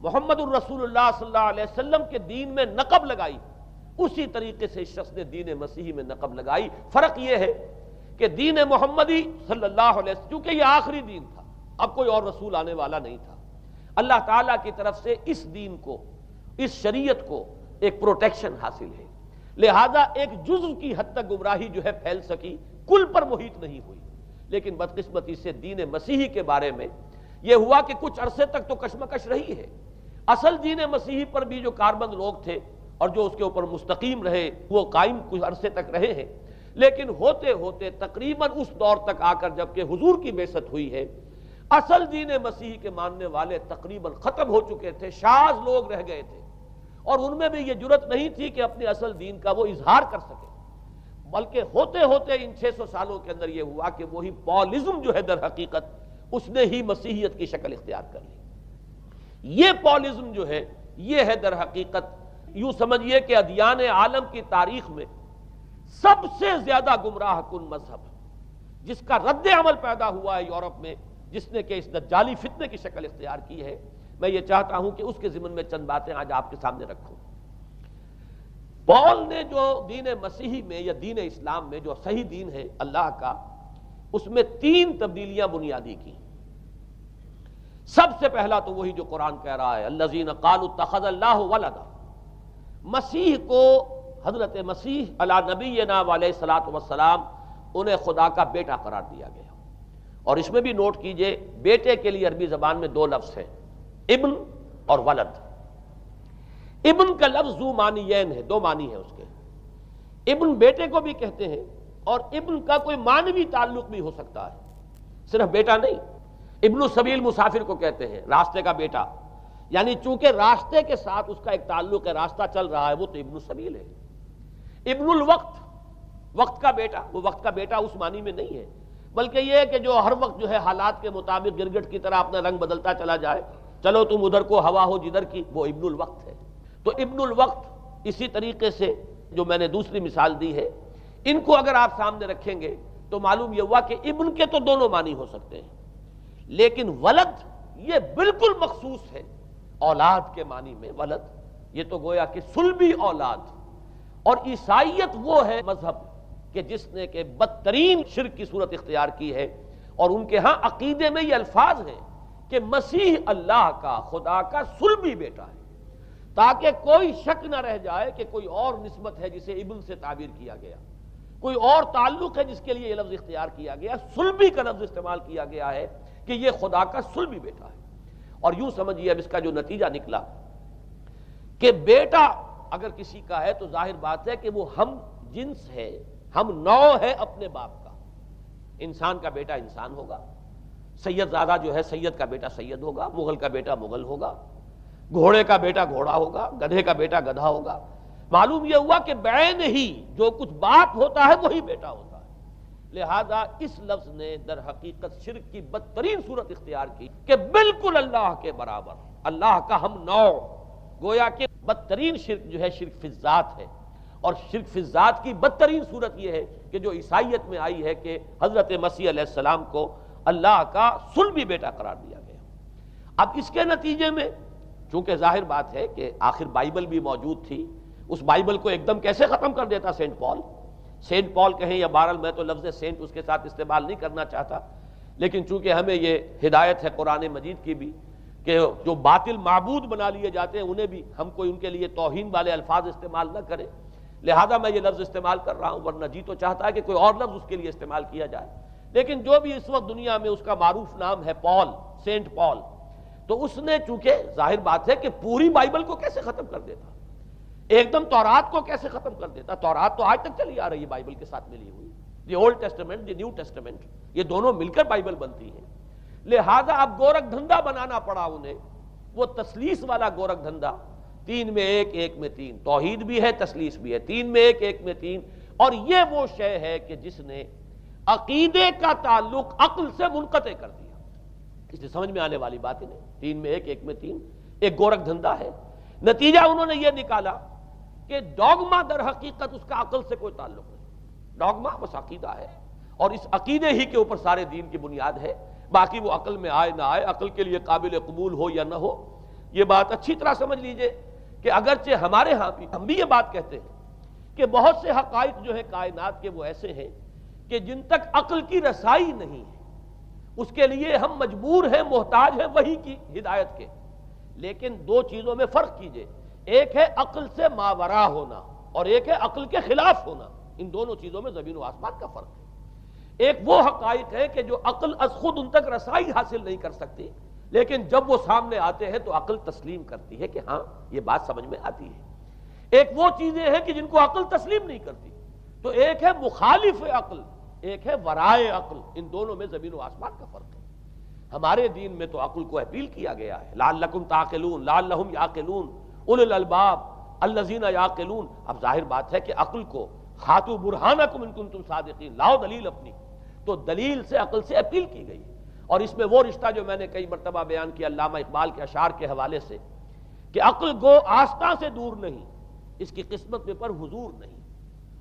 محمد الرسول اللہ صلی اللہ علیہ وسلم کے دین میں نقب لگائی، اسی طریقے سے اس شخص نے دین مسیحی میں نقب لگائی۔ فرق یہ ہے کہ دین محمدی صلی اللہ علیہ وسلم، چونکہ یہ آخری دین تھا، اب کوئی اور رسول آنے والا نہیں تھا، اللہ تعالیٰ کی طرف سے اس دین کو، اس شریعت کو ایک پروٹیکشن حاصل ہے، لہذا ایک جزو کی حد تک گمراہی جو ہے پھیل سکی، کل پر محیط نہیں ہوئی۔ لیکن بدقسمتی سے دین مسیحی کے بارے میں یہ ہوا کہ کچھ عرصے تک تو کشمکش رہی ہے، اصل دین مسیحی پر بھی جو کاربند لوگ تھے اور جو اس کے اوپر مستقیم رہے وہ قائم کچھ عرصے تک رہے ہیں، لیکن ہوتے ہوتے تقریباً اس دور تک آ کر جب کہ حضور کی بعثت ہوئی ہے، اصل دین مسیحی کے ماننے والے تقریباً ختم ہو چکے تھے، شاذ لوگ رہ گئے تھے، اور ان میں بھی یہ جرت نہیں تھی کہ اپنے اصل دین کا وہ اظہار کر سکے، بلکہ ہوتے ہوتے ان 600 سالوں کے اندر یہ ہوا کہ وہی پالزم جو ہے در حقیقت اس نے ہی مسیحیت کی شکل اختیار کر لی۔ یہ پالزم جو ہے یہ ہے در حقیقت، یوں سمجھیے کہ ادیان عالم کی تاریخ میں سب سے زیادہ گمراہ کن مذہب، جس کا رد عمل پیدا ہوا ہے یورپ میں، جس نے کہ اس دجالی فتنے کی شکل اختیار کی ہے۔ میں یہ چاہتا ہوں کہ اس کے ضمن میں چند باتیں آج آپ کے سامنے رکھوں۔ پال نے جو دین مسیحی میں یا دین اسلام میں جو صحیح دین ہے اللہ کا، اس میں 3 تبدیلیاں بنیادی کی۔ سب سے پہلا تو وہی جو قرآن کہہ رہا ہے، الذین قالوا اتخذ اللہ ولدا، مسیح کو، حضرت مسیح علی نبینا علیہ الصلوۃ والسلام، انہیں خدا کا بیٹا قرار دیا گیا۔ اور اس میں بھی نوٹ کیجئے، بیٹے کے لیے عربی زبان میں 2 لفظ ہیں، ابن اور ولد۔ ابن کا لفظ ذو معنیین ہے، 2 معنی ہیں اس کے، ابن بیٹے کو بھی کہتے ہیں، اور ابن کا کوئی معنوی تعلق بھی ہو سکتا ہے، صرف بیٹا نہیں۔ ابن السبیل مسافر کو کہتے ہیں، راستے کا بیٹا، یعنی چونکہ راستے کے ساتھ اس کا ایک تعلق ہے، راستہ چل رہا ہے، وہ تو ابن السبیل ہے۔ ابن الوقت، وقت کا بیٹا، وہ وقت کا بیٹا اس معنی میں نہیں ہے، بلکہ یہ ہے کہ جو ہر وقت جو ہے حالات کے مطابق گرگٹ کی طرح اپنا رنگ بدلتا چلا جائے، چلو تم ادھر کو ہوا ہو جدھر کی، وہ ابن الوقت ہے۔ تو ابن الوقت اسی طریقے سے جو میں نے دوسری مثال دی ہے، ان کو اگر آپ سامنے رکھیں گے تو معلوم یہ ہوا کہ ابن کے تو دونوں معنی ہو سکتے ہیں، لیکن ولد یہ بالکل مخصوص ہے، اولاد کے معنی میں ولد، یہ تو گویا کہ صلبی اولاد۔ اور عیسائیت وہ ہے مذہب کہ جس نے کہ بدترین شرک کی صورت اختیار کی ہے، اور ان کے ہاں عقیدے میں یہ الفاظ ہیں کہ مسیح اللہ کا، خدا کا صلبی بیٹا ہے، تاکہ کوئی شک نہ رہ جائے کہ کوئی اور نسبت ہے جسے ابن سے تعبیر کیا گیا، کوئی اور تعلق ہے جس کے لیے یہ لفظ اختیار کیا گیا، صلبی کا لفظ استعمال کیا گیا ہے کہ یہ خدا کا صلبی بیٹا ہے۔ اور یوں سمجھیے اب اس کا جو نتیجہ نکلا کہ بیٹا اگر کسی کا ہے تو ظاہر بات ہے کہ وہ ہم جنس ہے، ہم نوع ہے اپنے باپ کا۔ انسان کا بیٹا انسان ہوگا، سید زادہ جو ہے سید کا بیٹا سید ہوگا، مغل کا بیٹا مغل ہوگا، گھوڑے کا بیٹا گھوڑا ہوگا، گدھے کا بیٹا گدھا ہوگا۔ معلوم یہ ہوا کہ بعین ہی جو کچھ باپ ہوتا ہے وہی بیٹا ہوتا ہے۔ لہذا اس لفظ نے در حقیقت شرک کی بدترین صورت اختیار کی کہ بالکل اللہ کے برابر، اللہ کا ہم نوع، گویا کہ بدترین شرک جو ہے شرک فی الذات ہے، اور شرک فی الذات کی بدترین صورت یہ ہے کہ جو عیسائیت میں آئی ہے کہ حضرت مسیح علیہ السلام کو اللہ کا صلبی بیٹا قرار دیا گیا۔ اب اس کے نتیجے میں چونکہ ظاہر بات ہے کہ آخر بائبل بھی موجود تھی، اس بائبل کو ایک دم کیسے ختم کر دیتا سینٹ پال کہیں یا بہرحال میں تو لفظ سینٹ اس کے ساتھ استعمال نہیں کرنا چاہتا، لیکن چونکہ ہمیں یہ ہدایت ہے قرآن مجید کی بھی کہ جو باطل معبود بنا لیے جاتے ہیں انہیں بھی ہم کوئی ان کے لیے توہین والے الفاظ استعمال نہ کریں، لہذا میں یہ لفظ استعمال کر رہا ہوں، ورنہ جی تو چاہتا ہے کہ کوئی اور لفظ اس کے لیے استعمال کیا جائے، لیکن جو بھی اس وقت دنیا میں اس کا معروف نام ہے پال، سینٹ پال، تو اس نے چونکہ ظاہر بات ہے کہ پوری بائبل کو کیسے ختم کر دیتا، ایک دم تورات کو کیسے ختم کر دیتا، تورات تو آج تک چلی آ رہی ہے بائبل کے ساتھ ملی ہوئی، the old testament the new testament, یہ دونوں مل کر بائبل بنتی ہے، لہذا اب گورکھ دھندا بنانا پڑا انہیں، وہ تسلیس والا گورکھ دھندا، 3 میں 1 1 میں 3، توحید بھی ہے تسلیس بھی ہے، 3 میں 1 1 میں 3، اور یہ وہ شے ہے کہ جس نے عقیدے کا تعلق عقل سے منقطع کر دیا، اس سے سمجھ میں آنے والی بات ہی نہیں، 3 میں 1 1 میں 3 ایک گورکھ دھندا ہے۔ نتیجہ انہوں نے یہ نکالا کہ ڈوگما در حقیقت اس کا عقل سے کوئی تعلق نہیں، ڈوگما بس عقیدہ ہے، اور اس عقیدے ہی کے اوپر سارے دین کی بنیاد ہے، باقی وہ عقل میں آئے نہ آئے، عقل کے لیے قابل قبول ہو یا نہ ہو، یہ بات اچھی طرح سمجھ لیجئے کہ اگرچہ ہمارے ہاں بھی ہم بھی یہ بات کہتے ہیں کہ بہت سے حقائق جو ہے کائنات کے وہ ایسے ہیں کہ جن تک عقل کی رسائی نہیں ہے اس کے لیے ہم مجبور ہیں، محتاج ہیں وحی کی ہدایت کے، لیکن 2 چیزوں میں فرق کیجئے، ایک ہے عقل سے ماورا ہونا اور ایک ہے عقل کے خلاف ہونا، ان دونوں چیزوں میں زمین و آسمان کا فرق ہے۔ ایک وہ حقائق ہے کہ جو عقل از خود ان تک رسائی حاصل نہیں کر سکتی، لیکن جب وہ سامنے آتے ہیں تو عقل تسلیم کرتی ہے کہ ہاں یہ بات سمجھ میں آتی ہے۔ ایک وہ چیزیں ہیں کہ جن کو عقل تسلیم نہیں کرتی، تو ایک ہے مخالف عقل، ایک ہے ورائے عقل، ان دونوں میں زمین و آسمان کا فرق ہے۔ ہمارے دین میں تو عقل کو اپیل کیا گیا ہے، لعلکم تعقلون، لعلہم یعقلون، اولو الالباب الذین یعقلون۔ اب ظاہر بات ہے کہ عقل کو ہاتھو برہانکم ان کنتم صادقین، لاؤ دلیل اپنی، تو دلیل سے عقل سے اپیل کی گئی، اور اس میں وہ رشتہ جو میں نے کئی مرتبہ بیان کیا علامہ اقبال کے اشعار کے حوالے سے کہ عقل گو آستاں سے دور نہیں، اس کی قسمت میں پر حضور نہیں،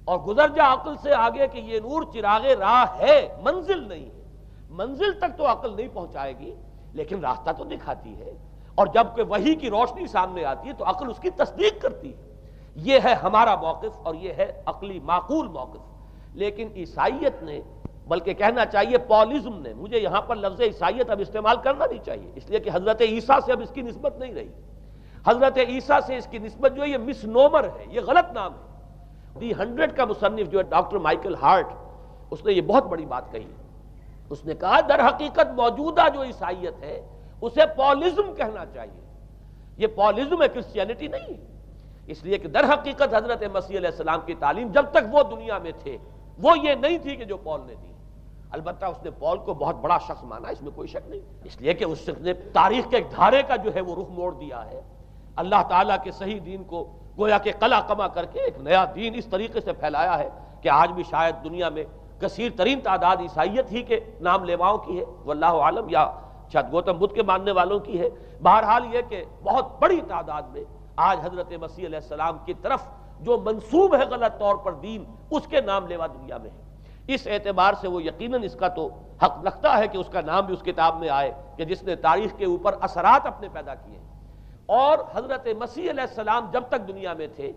اور گزر جا عقل سے آگے کہ یہ نور چراغ راہ ہے، منزل نہیں ہے، منزل تک تو عقل نہیں پہنچائے گی لیکن راستہ تو دکھاتی ہے، اور جب کہ وحی کی روشنی سامنے آتی ہے تو عقل اس کی تصدیق کرتی ہے۔ یہ ہے ہمارا موقف اور یہ ہے عقلی معقول موقف۔ لیکن عیسائیت نے، بلکہ کہنا چاہیے پالزم نے، مجھے یہاں پر لفظ عیسائیت اب استعمال کرنا نہیں چاہیے اس لیے کہ حضرت عیسیٰ سے اب اس کی نسبت نہیں رہی، حضرت عیسیٰ سے اس کی نسبت جو ہے یہ مس نومر ہے، یہ غلط نام ہے۔ دی 100 کا مصنف جو ہے ڈاکٹر مائیکل ہارٹ، اس نے یہ بہت بڑی بات کہی، اس نے کہا در حقیقت موجودہ جو عیسائیت ہے اسے پالزم کہنا چاہیے، یہ پالزم ہے، کرسچینٹی نہیں ہے، اس لیے کہ در حقیقت حضرت مسیح علیہ السلام کی تعلیم جب تک وہ دنیا میں تھے وہ یہ نہیں تھی کہ جو پال نے دی، البتہ اس نے پال کو بہت بڑا شخص مانا، اس میں کوئی شک نہیں، اس لیے کہ اس نے تاریخ کے ایک دھارے کا جو ہے وہ رخ موڑ دیا ہے، اللہ تعالیٰ کے صحیح دین کو گویا کہ قلع قمع کر کے ایک نیا دین اس طریقے سے پھیلایا ہے کہ آج بھی شاید دنیا میں کثیر ترین تعداد عیسائیت ہی کے نام لیواؤں کی ہے، واللہ عالم، یا شاید گوتم بدھ کے ماننے والوں کی ہے، بہرحال یہ کہ بہت بڑی تعداد میں آج حضرت مسیح علیہ السلام کی طرف جو منسوب ہے غلط طور پر دین، اس کے نام لیوا دنیا میں ہے۔ اس اعتبار سے وہ یقیناً اس کا تو حق رکھتا ہے کہ اس کا نام بھی اس کتاب میں آئے کہ جس نے تاریخ کے اوپر اثرات اپنے پیدا کیے، اور حضرت مسیح علیہ السلام جب تک دنیا میں تھے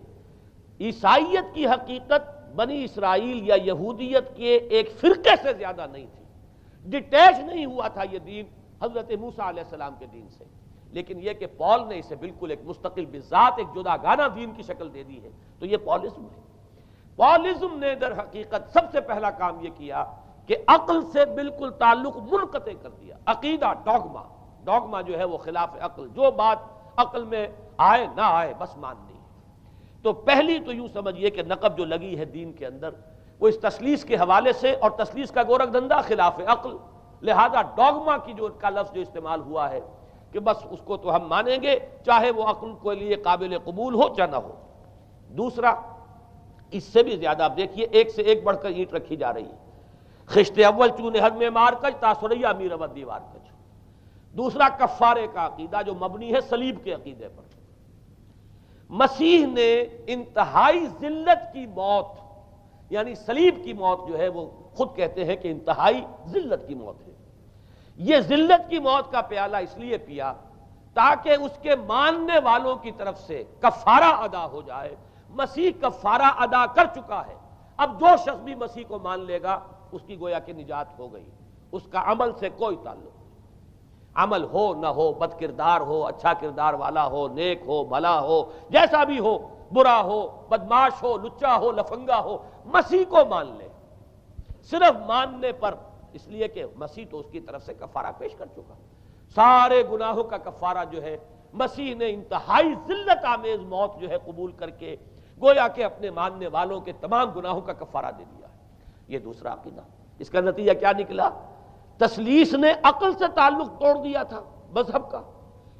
عیسائیت کی حقیقت بنی اسرائیل یا یہودیت کے ایک فرقے سے زیادہ نہیں تھی، ڈیٹیچ نہیں ہوا تھا یہ دین حضرت موسیٰ علیہ السلام کے دین سے، لیکن یہ کہ پال نے اسے بالکل ایک مستقل بذات ایک جدا گانا دین کی شکل دے دی ہے، تو یہ پالزم ہے۔ پالزم نے در حقیقت سب سے پہلا کام یہ کیا کہ عقل سے بالکل تعلق منقطع کر دیا، عقیدہ ڈوگما جو ہے وہ خلاف عقل، جو بات عقل میں آئے نہ آئے بس ماننی ہے۔ تو پہلی تو یوں سمجھیے کہ نقب جو لگی ہے دین کے اندر وہ اس تسلیس کے حوالے سے، اور تسلیس کا گورکھ دھندا خلاف عقل، لہذا ڈوگما کی جو کا لفظ جو استعمال ہوا ہے کہ بس اس کو تو ہم مانیں گے چاہے وہ عقل کے لیے قابل قبول ہو چاہے نہ ہو۔ دوسرا اس سے بھی زیادہ آپ دیکھیے ایک سے ایک بڑھ کر اینٹ رکھی جا رہی ہے، خشت اول چون حد میں مار کج تاسریا میرود دیوار کج۔ دوسرا کفارے کا عقیدہ جو مبنی ہے صلیب کے عقیدے پر، مسیح نے انتہائی ذلت کی موت، یعنی صلیب کی موت جو ہے وہ خود کہتے ہیں کہ انتہائی ذلت کی موت ہے۔ یہ ذلت کی موت کا پیالہ اس لیے پیا تاکہ اس کے ماننے والوں کی طرف سے کفارہ ادا ہو جائے۔ مسیح کفارہ ادا کر چکا ہے، اب جو شخص بھی مسیح کو مان لے گا اس کی گویا کہ نجات ہو گئی، اس کا عمل سے کوئی تعلق نہیں۔ عمل ہو نہ ہو، بد کردار ہو، اچھا کردار والا ہو، نیک ہو، بھلا ہو، جیسا بھی ہو، برا ہو، بدماش ہو، لچا ہو، لفنگا ہو، مسیح کو مان لے، صرف ماننے پر، اس لیے کہ مسیح تو اس کی طرف سے کفارہ پیش کر چکا۔ سارے گناہوں کا کفارہ جو ہے مسیح نے انتہائی ذلت آمیز موت جو ہے قبول کر کے گویا کہ اپنے ماننے والوں کے تمام گناہوں کا کفارہ دے دیا ہے۔ یہ دوسرا عقیدہ۔ اس کا نتیجہ کیا نکلا؟ تثلیث نے عقل سے تعلق توڑ دیا تھا مذہب کا،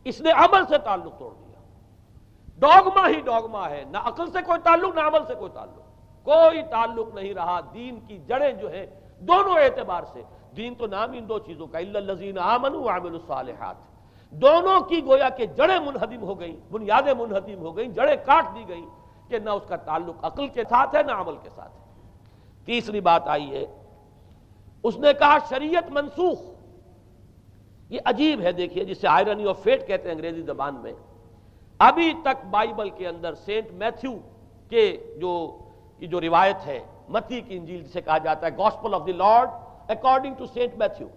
اس نے عمل سے تعلق توڑ دیا۔ ڈوگما ہی ڈوگما ہے، نہ عقل سے کوئی تعلق نہ عمل سے کوئی تعلق، کوئی تعلق نہیں رہا۔ دین کی جڑیں جو ہیں دونوں اعتبار سے، دین تو نام ان دو چیزوں کا، الا الذین آمنوا وعملوا الصالحات، دونوں کی گویا کہ جڑیں منہدم ہو گئیں، بنیادیں منہدم ہو گئیں، جڑیں کاٹ دی گئیں کہ نہ اس کا تعلق عقل کے ساتھ ہے نہ عمل کے ساتھ ہے۔ تیسری بات آئی ہے، اس نے کہا شریعت منسوخ۔ یہ عجیب ہے، دیکھیے، جسے آئرنی آف فیٹ کہتے ہیں انگریزی زبان میں۔ ابھی تک بائبل کے اندر سینٹ میتھیو کے جو روایت ہے، متی کی انجیل جسے کہا جاتا ہے، gospel of the lord according to saint Matthew,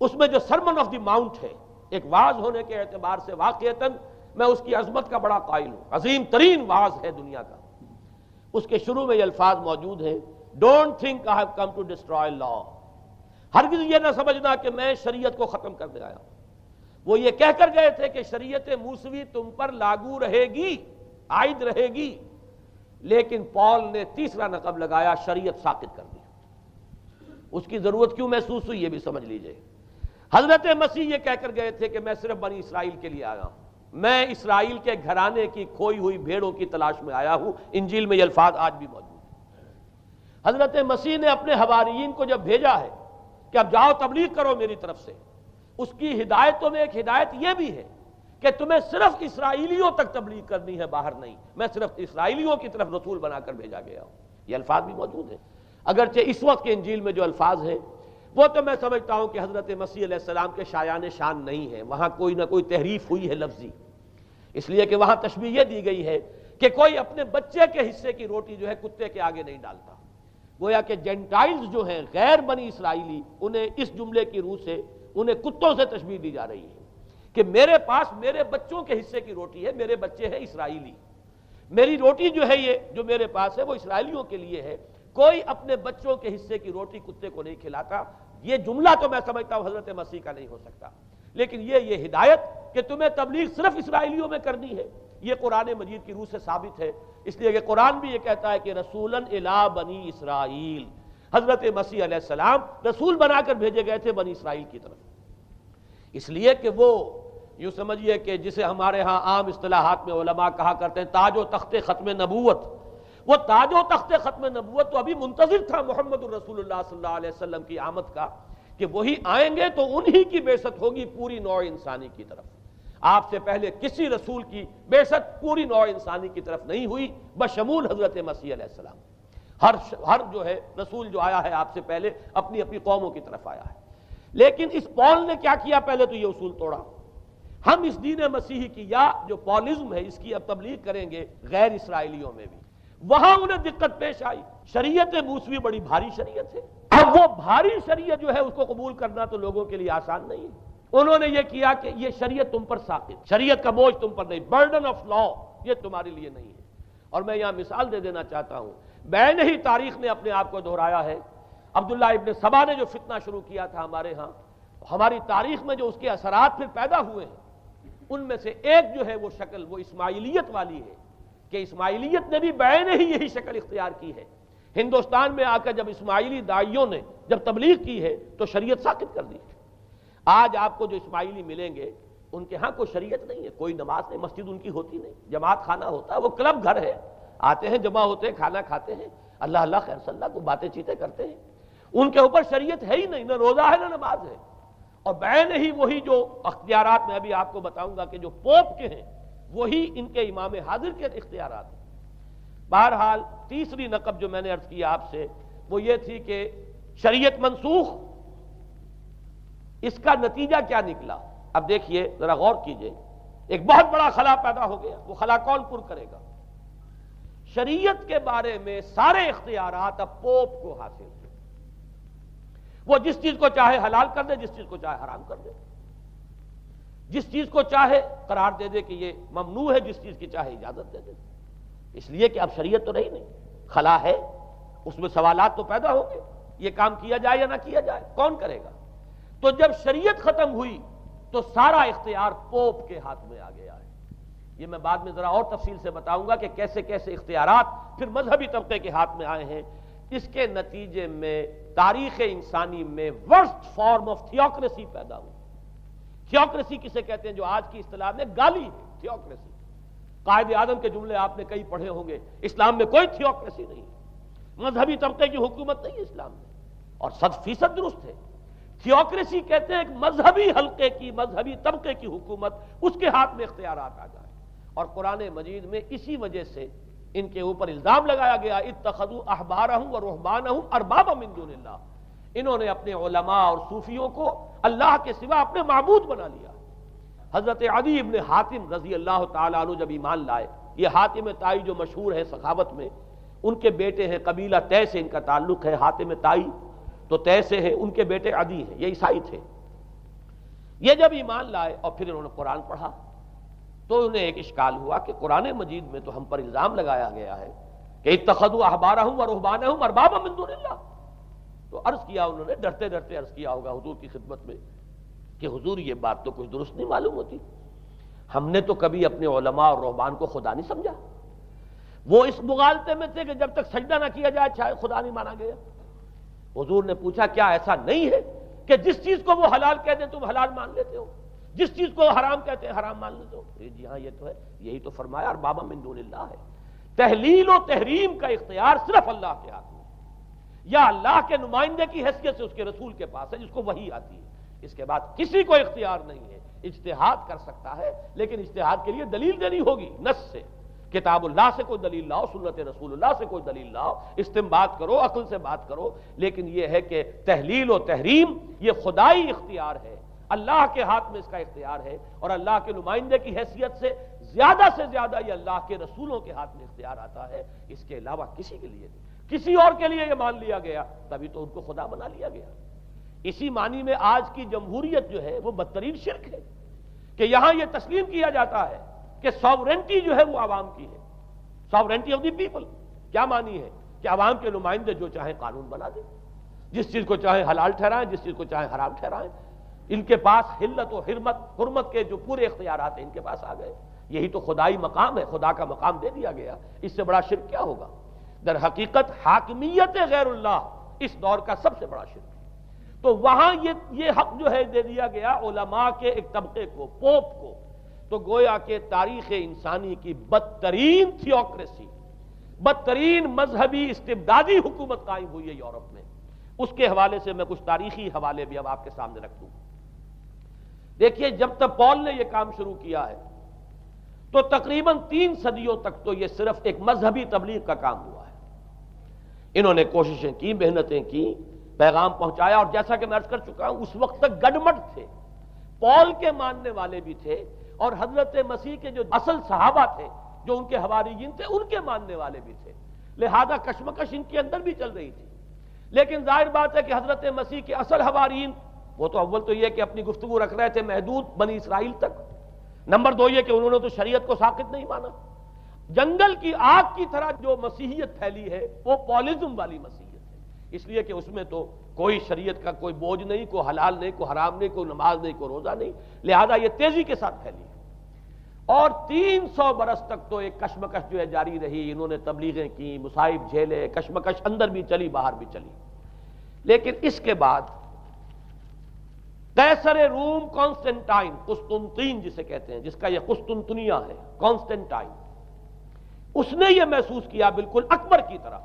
اس میں جو سرمن آف دی ماؤنٹ ہے، ایک واعظ ہونے کے اعتبار سے واقعتاً میں اس کی عظمت کا بڑا قائل ہوں، عظیم ترین واعظ ہے دنیا کا۔ اس کے شروع میں یہ الفاظ موجود ہیں، don't think I have come to destroy law, ہرگز یہ نہ سمجھنا کہ میں شریعت کو ختم کرنے آیا ہوں۔ وہ یہ کہہ کر گئے تھے کہ شریعت موسوی تم پر لاگو رہے گی، عائد رہے گی، لیکن پال نے تیسرا نقب لگایا، شریعت ساقط کر دی۔ اس کی ضرورت کیوں محسوس ہوئی یہ بھی سمجھ لیجئے۔ حضرت مسیح یہ کہہ کر گئے تھے کہ میں صرف بنی اسرائیل کے لیے آیا ہوں، میں اسرائیل کے گھرانے کی کھوئی ہوئی بھیڑوں کی تلاش میں آیا ہوں۔ انجیل میں یہ الفاظ آج بھی موجود ہیں۔ حضرت مسیح نے اپنے حواریین کو جب بھیجا ہے کہ اب جاؤ تبلیغ کرو میری طرف سے، اس کی ہدایتوں میں ایک ہدایت یہ بھی ہے کہ تمہیں صرف اسرائیلیوں تک تبلیغ کرنی ہے، باہر نہیں، میں صرف اسرائیلیوں کی طرف رسول بنا کر بھیجا گیا ہوں۔ یہ الفاظ بھی موجود ہیں، اگرچہ اس وقت کے انجیل میں جو الفاظ ہیں وہ تو میں سمجھتا ہوں کہ حضرت مسیح علیہ السلام کے شایان شان نہیں ہے، وہاں کوئی نہ کوئی تحریف ہوئی ہے لفظی، اس لیے کہ وہاں تشبیہ یہ دی گئی ہے کہ کوئی اپنے بچے کے حصے کی روٹی جو ہے کتے کے آگے نہیں ڈالتا۔ گویا کہ جینٹائلز جو ہیں، غیر بنی اسرائیلی، انہیں اس جملے کی روح سے انہیں کتوں سے تشبیہ دی جا رہی ہے کہ میرے پاس میرے بچوں کے حصے کی روٹی ہے، میرے بچے ہیں اسرائیلی، میری روٹی جو ہے یہ جو میرے پاس ہے وہ اسرائیلیوں کے لیے ہے، کوئی اپنے بچوں کے حصے کی روٹی کتے کو نہیں کھلاتا۔ یہ جملہ تو میں سمجھتا ہوں حضرت مسیح کا نہیں ہو سکتا، لیکن یہ ہدایت کہ تمہیں تبلیغ صرف اسرائیلیوں میں کرنی ہے، یہ قرآن مجید کی روح سے ثابت ہے، اس لیے کہ قرآن بھی یہ کہتا ہے کہ رسولاً الی بنی اسرائیل، حضرت مسیح علیہ السلام رسول بنا کر بھیجے گئے تھے بنی اسرائیل کی طرف، اس لیے کہ وہ یوں سمجھیے کہ جسے ہمارے ہاں عام اصطلاحات میں علماء کہا کرتے ہیں تاج و تخت ختم نبوت، وہ تاج و تخت ختم نبوت تو ابھی منتظر تھا محمد الرسول اللہ صلی اللہ علیہ وسلم کی آمد کا، کہ وہی آئیں گے تو انہی کی بعثت ہوگی پوری نوع انسانی کی طرف۔ آپ سے پہلے کسی رسول کی بعثت پوری نوع انسانی کی طرف نہیں ہوئی بشمول حضرت مسیح علیہ السلام۔ ہر جو ہے رسول جو آیا ہے آپ سے پہلے اپنی اپنی قوموں کی طرف آیا ہے، لیکن اس پال نے کیا کیا؟ پہلے تو یہ اصول توڑا، ہم اس دین مسیحی کی یا جو پالزم ہے اس کی اب تبلیغ کریں گے غیر اسرائیلیوں میں بھی۔ وہاں انہیں دقت پیش آئی، شریعت موسوی بڑی بھاری شریعت ہے، اب وہ بھاری شریعت جو ہے اس کو قبول کرنا تو لوگوں کے لیے آسان نہیں ہے۔ انہوں نے یہ کیا کہ یہ شریعت تم پر ساقط، شریعت کا بوجھ تم پر نہیں، برڈن آف لا یہ تمہارے لیے نہیں ہے۔ اور میں یہاں مثال دے دینا چاہتا ہوں، بین ہی تاریخ نے اپنے آپ کو دہرایا ہے۔ عبداللہ ابن سبا نے جو فتنہ شروع کیا تھا ہمارے ہاں، ہماری تاریخ میں جو اس کے اثرات پھر پیدا ہوئے ہیں، ان میں سے ایک جو ہے وہ شکل وہ اسماعیلیت والی ہے، کہ اسماعیلیت نے بھی بین ہی یہی شکل اختیار کی ہے۔ ہندوستان میں آ کر جب اسماعیلی داعیوں نے جب تبلیغ کی ہے تو شریعت ساقط کر دی۔ آج آپ کو جو اسماعیلی ملیں گے ان کے ہاں کوئی شریعت نہیں ہے، کوئی نماز نہیں، مسجد ان کی ہوتی نہیں، جماعت خانہ ہوتا ہے، وہ کلب گھر ہے، آتے ہیں جمع ہوتے ہیں، کھانا کھاتے ہیں، اللہ اللہ خیر صلی اللہ کو باتیں چیتیں کرتے ہیں، ان کے اوپر شریعت ہے ہی نہیں، نہ روزہ ہے نہ نماز ہے۔ اور بین ہی وہی جو اختیارات میں ابھی آپ کو بتاؤں گا کہ جو پوپ کے ہیں وہی ان کے امام حاضر کے اختیارات ہیں۔ بہرحال تیسری نقب جو میں نے عرض کیا آپ سے وہ یہ تھی کہ شریعت منسوخ، اس کا نتیجہ کیا نکلا؟ اب دیکھیے ذرا غور کیجئے، ایک بہت بڑا خلا پیدا ہو گیا، وہ خلا کون پر کرے گا؟ شریعت کے بارے میں سارے اختیارات اب پوپ کو حاصل ہیں۔ وہ جس چیز کو چاہے حلال کر دے، جس چیز کو چاہے حرام کر دے، جس چیز کو چاہے قرار دے دے کہ یہ ممنوع ہے، جس چیز کی چاہے اجازت دے دے، اس لیے کہ اب شریعت تو رہی نہیں، خلا ہے، اس میں سوالات تو پیدا ہوں گے، یہ کام کیا جائے یا نہ کیا جائے، کون کرے گا؟ تو جب شریعت ختم ہوئی تو سارا اختیار پوپ کے ہاتھ میں آ گیا ہے۔ یہ میں بعد میں ذرا اور تفصیل سے بتاؤں گا کہ کیسے کیسے اختیارات پھر مذہبی طبقے کے ہاتھ میں آئے ہیں۔ اس کے نتیجے میں تاریخ انسانی میں ورسٹ فارم آف تھیوکریسی پیدا ہوئی۔ تھیوکریسی کسے کہتے ہیں؟ جو آج کی اصطلاح میں گالی ہے، تھیوکریسی۔ قائد اعظم کے جملے آپ نے کئی پڑھے ہوں گے، اسلام میں کوئی تھیوکریسی نہیں ہے، مذہبی طبقے کی حکومت نہیں ہے اسلام میں، اور 100% درست ہے۔ تھیوکریسی کہتے ہیں ایک مذہبی حلقے کی، مذہبی طبقے کی حکومت، اس کے ہاتھ میں اختیارات آ جائے، اور قرآن مجید میں اسی وجہ سے ان کے اوپر الزام لگایا گیا اتخذوا احبارهم ورهبانهم اربابا من دون اللہ، انہوں نے اپنے علماء اور صوفیوں کو اللہ کے سوا اپنے معبود بنا لیا۔ حضرت عدی ابن حاتم رضی اللہ تعالیٰ عنہ جب ایمان لائے، یہ حاتم طائی جو مشہور ہے سخاوت میں، ان کے بیٹے ہیں، قبیلہ طے سے ان کا تعلق ہے، حاتم طائی تو طے سے ہے، ان کے بیٹے عدی ہیں، یہ عیسائی تھے۔ یہ جب ایمان لائے اور پھر انہوں نے قرآن پڑھا تو انہیں ایک اشکال ہوا کہ قرآن مجید میں تو ہم پر الزام لگایا گیا ہے کہ اتخذوا احبارهم ورهبانهم اربابا من دون اللہ، تو عرض کیا انہوں نے، ڈرتے ڈرتے عرض کیا ہوگا حضور کی خدمت میں کہ حضور یہ بات تو کچھ درست نہیں معلوم ہوتی، ہم نے تو کبھی اپنے علماء اور رہبان کو خدا نہیں سمجھا، وہ اس مغالطے میں تھے کہ جب تک سجدہ نہ کیا جائے شاید خدا نہیں مانا گیا۔ حضور نے پوچھا کیا ایسا نہیں ہے کہ جس چیز کو وہ حلال کہتے ہیں تم حلال مان لیتے ہو، جس چیز کو حرام کہتے ہیں حرام مان لیتے ہو؟ جی ہاں یہ تو ہے، یہی تو فرمایا اربابا من دون اللہ ہے۔ تحلیل و تحریم کا اختیار صرف اللہ کے ہاتھ میں، یا اللہ کے نمائندے کی حیثیت سے اس کے رسول کے پاس ہے جس کو وحی آتی ہے، اس کے بعد کسی کو اختیار نہیں ہے۔ اجتہاد کر سکتا ہے لیکن اجتہاد کے لیے دلیل دینی ہوگی، نص سے، کتاب اللہ سے کوئی دلیل لاؤ، سنت رسول اللہ سے کوئی دلیل لاؤ، استنباط کرو، عقل سے بات کرو، لیکن یہ ہے کہ تحلیل و تحریم یہ خدائی اختیار ہے، اللہ کے ہاتھ میں اس کا اختیار ہے، اور اللہ کے نمائندے کی حیثیت سے زیادہ یہ اللہ کے رسولوں کے ہاتھ میں اختیار آتا ہے، اس کے علاوہ کسی کے لیے نہیں، کسی اور کے لیے یہ مان لیا گیا تبھی تو ان کو خدا بنا لیا گیا۔ اسی معنی میں آج کی جمہوریت جو ہے وہ بدترین شرک ہے کہ یہاں یہ تسلیم کیا جاتا ہے کہ ساورنٹی جو ہے وہ عوام کی ہے، ساورنٹی آف دی پیپل۔ کیا معنی ہے؟ کہ عوام کے نمائندے جو چاہیں قانون بنا دیں، جس چیز کو چاہیں حلال ٹھہرائیں، جس چیز کو چاہیں حرام ٹھہرائیں، ان کے پاس حلت و حرمت کے جو پورے اختیارات ہیں ان کے پاس آ گئے۔ یہی تو خدائی مقام ہے، خدا کا مقام دے دیا گیا، اس سے بڑا شرک کیا ہوگا؟ در حقیقت حاکمیت غیر اللہ اس دور کا سب سے بڑا شرک ہے۔ تو وہاں یہ حق جو ہے دے دیا گیا علماء کے ایک طبقے کو، پوپ کو، تو گویا کہ تاریخ انسانی کی بدترین تھیوکریسی، بدترین مذہبی استبدادی حکومت قائم ہوئی ہے یورپ میں۔ اس کے حوالے سے میں کچھ تاریخی حوالے بھی اب آپ کے سامنے رکھ دوں۔ دیکھیے جب تک پال نے یہ کام شروع کیا ہے تو تقریباً 3 صدیوں تک تو یہ صرف ایک مذہبی تبلیغ کا کام ہوا ہے۔ انہوں نے کوششیں کی، محنتیں کی، پیغام پہنچایا، اور جیسا کہ میں عرض کر چکا ہوں اس وقت تک گڈمٹ تھے، پال کے ماننے والے بھی تھے اور حضرت مسیح کے جو اصل صحابہ تھے جو ان کے حواریین تھے ان کے ماننے والے بھی تھے، لہذا کشمکش ان کے اندر بھی چل رہی تھی۔ لیکن ظاہر بات ہے کہ حضرت مسیح کے اصل حواریین وہ تو اول تو یہ کہ اپنی گفتگو رکھ رہے تھے محدود بنی اسرائیل تک، نمبر 2 یہ کہ انہوں نے تو شریعت کو ساقط نہیں مانا۔ جنگل کی آگ کی طرح جو مسیحیت پھیلی ہے وہ پالزم والی مسیحیت ہے، اس لیے کہ اس میں تو کوئی شریعت کا کوئی بوجھ نہیں، کوئی حلال نہیں، کوئی حرام نہیں، کوئی نماز نہیں، کوئی روزہ نہیں، لہذا یہ تیزی کے ساتھ پھیلی ہے۔ اور 300 برس تک تو ایک کشمکش جو ہے جاری رہی، انہوں نے تبلیغیں کی، مصائب جھیلے، کشمکش اندر بھی چلی باہر بھی چلی۔ لیکن اس کے بعد قیصر روم کانسٹنٹائن، قسطنطین جسے کہتے ہیں، جس کا یہ قسطنطنیہ ہے، کانسٹنٹائن، اس نے یہ محسوس کیا بالکل اکبر کی طرح،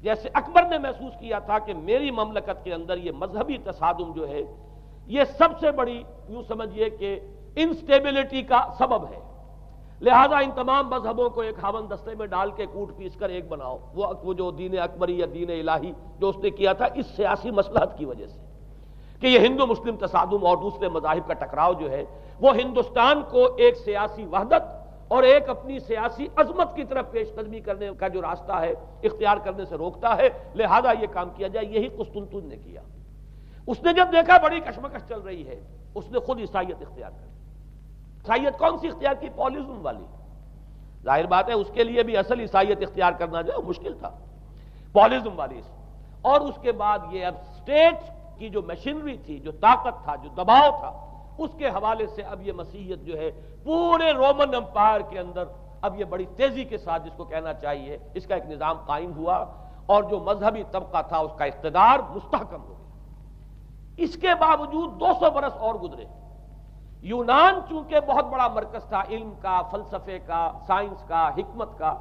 جیسے اکبر نے محسوس کیا تھا کہ میری مملکت کے اندر یہ مذہبی تصادم جو ہے یہ سب سے بڑی یوں سمجھیے کہ انسٹیبلٹی کا سبب ہے، لہذا ان تمام مذہبوں کو ایک ہاون دستے میں ڈال کے کوٹ پیس کر ایک بناؤ. وہ جو دین اکبری یا دین الہی جو اس نے کیا تھا اس سیاسی مصلحت کی وجہ سے کہ یہ ہندو مسلم تصادم اور دوسرے مذاہب کا ٹکراؤ جو ہے وہ ہندوستان کو ایک سیاسی وحدت اور ایک اپنی سیاسی عظمت کی طرف پیش قدمی کرنے کا جو راستہ ہے اختیار کرنے سے روکتا ہے. لہذا یہ کام کیا جائے. یہی قسطنطین نے کیا. اس نے جب دیکھا بڑی کشمکش چل رہی ہے اس نے خود عیسائیت اختیار کر. عیسائیت کون سی اختیار کی؟ پالیزم والی. ظاہر بات ہے اس کے لیے بھی اصل عیسائیت اختیار کرنا جو ہے مشکل تھا. پالیزم والی. اور اس کے بعد یہ اب اسٹیٹ کی جو مشینری تھی، جو طاقت تھا، جو دباؤ تھا، اس کے حوالے سے اب یہ مسیحیت جو ہے پورے رومن امپائر کے اندر اب یہ بڑی تیزی کے ساتھ جس کو کہنا چاہیے اس کا ایک نظام قائم ہوا اور جو مذہبی طبقہ تھا اس کا اقتدار مستحکم ہو گیا. اس کے باوجود 200 برس اور گزرے. یونان چونکہ بہت بڑا مرکز تھا علم کا، فلسفے کا، سائنس کا، حکمت کا.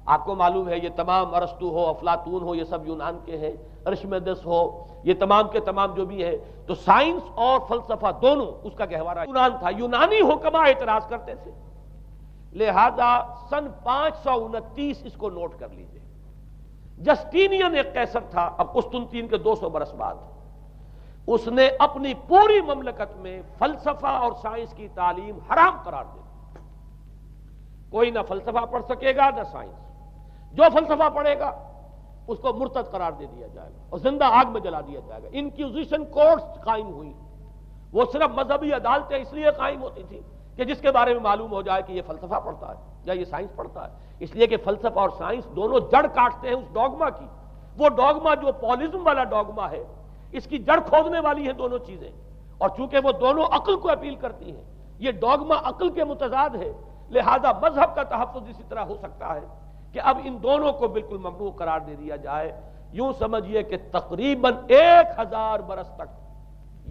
آپ کو معلوم ہے یہ تمام ارسطو ہو، افلاطون ہو، یہ سب یونان کے ہیں. ارشمیدس ہو، یہ تمام کے تمام جو بھی ہے تو سائنس اور فلسفہ دونوں اس کا گہوارہ یونان تھا. یونانی حکما اعتراض کرتے تھے. لہذا سن 529 اس کو نوٹ کر لیجئے. جسٹینین ایک قیصر تھا اب قسطنطین کے 200 برس بعد. اس نے اپنی پوری مملکت میں فلسفہ اور سائنس کی تعلیم حرام قرار دے. کوئی نہ فلسفہ پڑھ سکے گا نہ سائنس. جو فلسفہ پڑھے گا اس کو مرتد قرار دے دیا جائے گا اور زندہ آگ میں جلا دیا جائے گا. انکوزیشن کورٹس قائم ہوئی. وہ صرف مذہبی عدالتیں اس لیے قائم ہوتی تھی کہ جس کے بارے میں معلوم ہو جائے کہ یہ فلسفہ پڑھتا ہے یا یہ سائنس پڑھتا ہے. اس لیے کہ فلسفہ اور سائنس دونوں جڑ کاٹتے ہیں اس ڈوگما کی. وہ ڈوگما جو پالیزم والا ڈوگما ہے اس کی جڑ کھودنے والی ہیں دونوں چیزیں. اور چونکہ وہ دونوں عقل کو اپیل کرتی ہیں، یہ ڈوگما عقل کے متضاد ہے، لہذا مذہب کا تحفظ اسی طرح ہو سکتا ہے کہ اب ان دونوں کو بالکل ممنوع قرار دے دیا جائے. یوں سمجھیے کہ تقریباً 1000 برس تک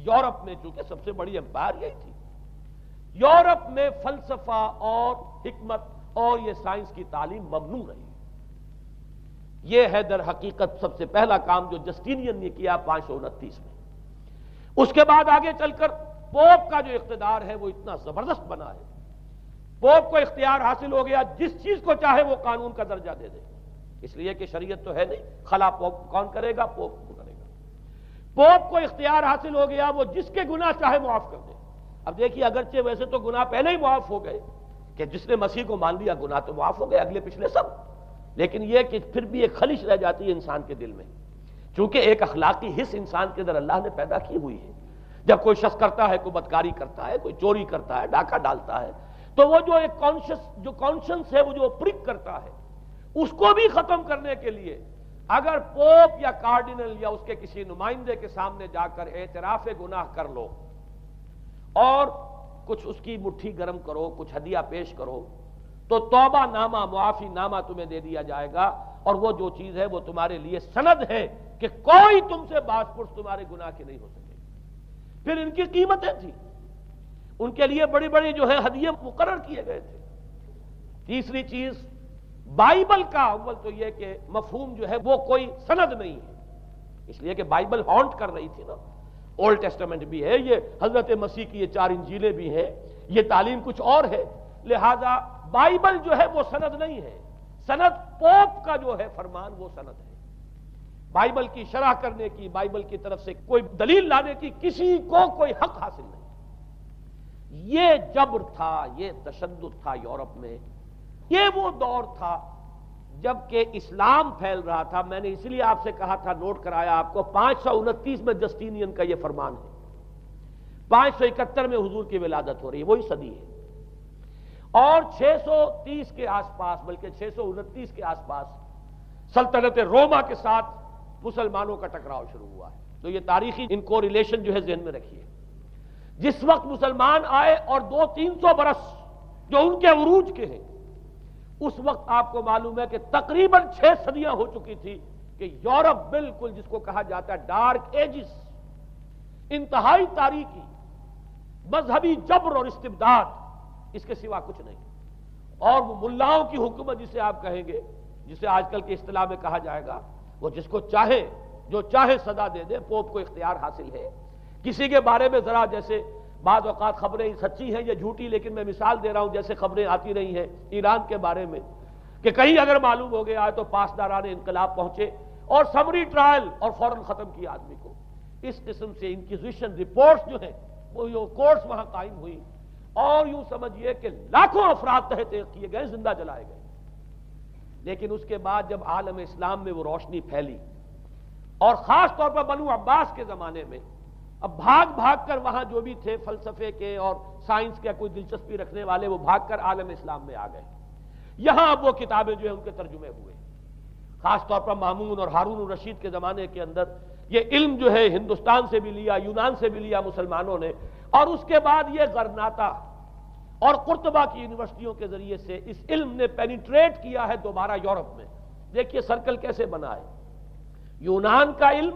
یورپ میں، چونکہ سب سے بڑی امپائر یہی تھی، یورپ میں فلسفہ اور حکمت اور یہ سائنس کی تعلیم ممنوع رہی. یہ ہے در حقیقت سب سے پہلا کام جو جسٹینین نے کیا 529 میں. اس کے بعد آگے چل کر پوپ کا جو اقتدار ہے وہ اتنا زبردست بنا ہے. پوپ کو اختیار حاصل ہو گیا جس چیز کو چاہے وہ قانون کا درجہ دے دے. اس لیے کہ شریعت تو ہے نہیں، خلا پوپ کون کرے گا؟ پوپ کو کرے گا. پوپ کو اختیار حاصل ہو گیا وہ جس کے گناہ چاہے معاف کر دے. اب دیکھیے اگرچہ ویسے تو گناہ پہلے ہی معاف ہو گئے کہ جس نے مسیح کو مان لیا گناہ تو معاف ہو گئے اگلے پچھلے سب، لیکن یہ کہ پھر بھی ایک خلش رہ جاتی ہے انسان کے دل میں. چونکہ ایک اخلاقی حص انسان کے اندر اللہ نے پیدا کی ہوئی ہے. جب کوئی شخص کرتا ہے، کوئی بدکاری کرتا ہے، کوئی چوری کرتا ہے، ڈاکہ ڈالتا ہے، تو وہ جو ایک کانشنس ہے وہ جو پرک کرتا ہے اس کو بھی ختم کرنے کے لیے اگر پوپ یا کارڈینل یا اس کے کسی نمائندے کے سامنے جا کر اعتراف گناہ کر لو اور کچھ اس کی مٹھی گرم کرو، کچھ ہدیہ پیش کرو، تو توبہ نامہ، معافی نامہ تمہیں دے دیا جائے گا. اور وہ جو چیز ہے وہ تمہارے لیے سند ہے کہ کوئی تم سے باز پرس تمہارے گناہ کی نہیں ہو سکے. پھر ان کی قیمتیں تھیں، ان کے لیے بڑی بڑی جو ہے ہدیے مقرر کیے گئے تھے. تیسری چیز بائبل کا اول تو یہ کہ مفہوم جو ہے وہ کوئی سند نہیں ہے، اس لیے کہ بائبل ہانٹ کر رہی تھی نا. اولڈ ٹیسٹمنٹ بھی ہے، یہ حضرت مسیح کی یہ 4 انجیلیں بھی ہیں، یہ تعلیم کچھ اور ہے. لہذا بائبل جو ہے وہ سند نہیں ہے. سند پوپ کا جو ہے فرمان وہ سند ہے. بائبل کی شرح کرنے کی، بائبل کی طرف سے کوئی دلیل لانے کی کسی کو کوئی حق حاصل نہیں. یہ جبر تھا، یہ تشدد تھا یورپ میں. یہ وہ دور تھا جب کہ اسلام پھیل رہا تھا. میں نے اس لیے آپ سے کہا تھا، نوٹ کرایا آپ کو، 529 میں جسٹینین کا یہ فرمان ہے. 571 میں حضور کی ولادت ہو رہی ہے، وہی صدی ہے. اور 630 کے آس پاس، بلکہ 629 کے آس پاس سلطنت روما کے ساتھ مسلمانوں کا ٹکراؤ شروع ہوا ہے. تو یہ تاریخی ان کو ریلیشن جو ہے ذہن میں رکھیے. جس وقت مسلمان آئے اور 200-300 برس جو ان کے عروج کے ہیں، اس وقت آپ کو معلوم ہے کہ تقریباً 6 صدیاں ہو چکی تھی کہ یورپ بالکل جس کو کہا جاتا ہے ڈارک ایجز، انتہائی تاریکی، مذہبی جبر اور استبداد، اس کے سوا کچھ نہیں. اور وہ ملاؤں کی حکومت جسے آپ کہیں گے، جسے آج کل کی اصطلاح میں کہا جائے گا، وہ جس کو چاہے جو چاہے صدا دے دے. پوپ کو اختیار حاصل ہے. کسی کے بارے میں ذرا جیسے بعض اوقات خبریں سچی ہیں یا جھوٹی، لیکن میں مثال دے رہا ہوں جیسے خبریں آتی رہی ہیں ایران کے بارے میں کہ کہیں اگر معلوم ہو گیا ہے تو پاسداران انقلاب پہنچے اور سمری ٹرائل اور فوراً ختم کیا آدمی کو. اس قسم سے انکوزیشن رپورٹس جو ہیں وہ کورٹس وہاں قائم ہوئی، اور یوں سمجھیے کہ لاکھوں افراد تحت کیے گئے، زندہ جلائے گئے. لیکن اس کے بعد جب عالم اسلام میں وہ روشنی پھیلی، اور خاص طور پر بنو عباس کے زمانے میں، اب بھاگ بھاگ کر وہاں جو بھی تھے فلسفے کے اور سائنس کے کوئی دلچسپی رکھنے والے، وہ بھاگ کر عالم اسلام میں آ گئے. یہاں اب وہ کتابیں جو ہیں ان کے ترجمے ہوئے. خاص طور پر مامون اور ہارون الرشید کے زمانے کے اندر یہ علم جو ہے ہندوستان سے بھی لیا، یونان سے بھی لیا مسلمانوں نے، اور اس کے بعد یہ غرناطہ اور قرطبہ کی یونیورسٹیوں کے ذریعے سے اس علم نے پینیٹریٹ کیا ہے دوبارہ یورپ میں. دیکھیے سرکل کیسے بنا ہے. یونان کا علم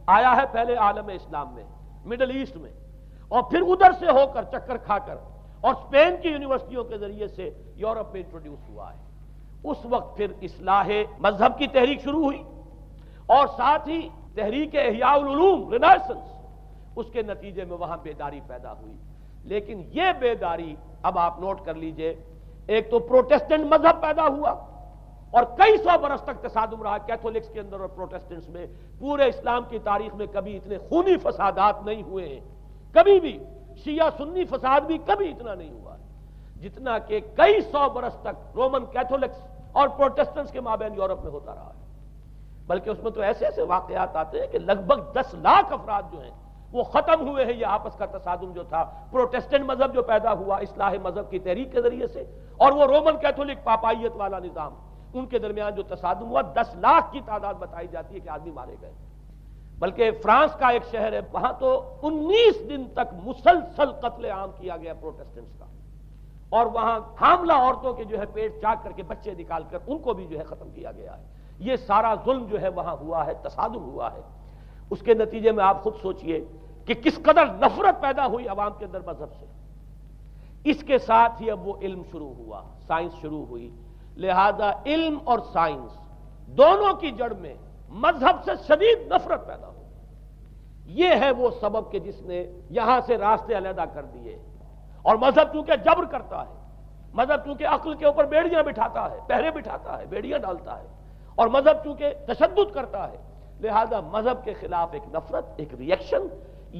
آیا ہے پہلے عالم اسلام میں، مڈل ایسٹ میں، اور پھر ادھر سے ہو کر چکر کھا کر اور اسپین کی یونیورسٹیوں کے ذریعے سے یورپ میں انٹروڈیوس ہوا ہے. اس وقت پھر اصلاح مذہب کی تحریک شروع ہوئی، اور ساتھ ہی تحریک احیاء العلوم رینیسنس، اس کے نتیجے میں وہاں بیداری پیدا ہوئی. لیکن یہ بیداری اب آپ نوٹ کر لیجئے، ایک تو پروٹیسٹنٹ مذہب پیدا ہوا اور کئی سو برس تک تصادم رہا کیتھولکس کے اندر اور پروٹیسٹنٹس میں. پورے اسلام کی تاریخ میں کبھی اتنے خونی فسادات نہیں ہوئے ہیں، کبھی بھی شیعہ سنی فساد بھی کبھی اتنا نہیں ہوا جتنا کہ کئی سو برس تک رومن کیتھولکس اور پروٹیسٹنٹس کے مابین یورپ میں ہوتا رہا ہے. بلکہ اس میں تو ایسے ایسے واقعات آتے ہیں کہ لگ بھگ 10 لاکھ افراد جو ہیں وہ ختم ہوئے ہیں. یہ آپس کا تصادم جو تھا، پروٹیسٹنٹ مذہب جو پیدا ہوا اصلاح مذہب کی تحریک کے ذریعے سے، اور وہ رومن کیتھولک پاپائیت والا نظام، ان کے درمیان جو تصادم ہوا 10 لاکھ کی تعداد بتائی جاتی ہے کہ آدمی مارے گئے. بلکہ فرانس کا ایک شہر ہے، وہاں تو 19 دن تک مسلسل قتل عام کیا گیا پروٹیسٹنٹس کا، اور وہاں حاملہ عورتوں کے جو ہے پیٹ چاک کر کے بچے نکال کر ان کو بھی جو ہے ختم کیا گیا ہے. یہ سارا ظلم جو ہے وہاں ہوا ہے، تصادم ہوا ہے. اس کے نتیجے میں آپ خود سوچئے کہ کس قدر نفرت پیدا ہوئی عوام کے اندر مذہب سے. اس کے ساتھ ہی اب وہ علم شروع ہوا، سائنس شروع ہوئی. لہذا علم اور سائنس دونوں کی جڑ میں مذہب سے شدید نفرت پیدا ہو. یہ ہے وہ سبب کہ جس نے یہاں سے راستے علیحدہ کر دیے. اور مذہب چونکہ جبر کرتا ہے، مذہب چونکہ عقل کے اوپر بیڑیاں بٹھاتا ہے، پہرے بٹھاتا ہے، بیڑیاں ڈالتا ہے، اور مذہب چونکہ تشدد کرتا ہے، لہذا مذہب کے خلاف ایک نفرت، ایک ریئیکشن.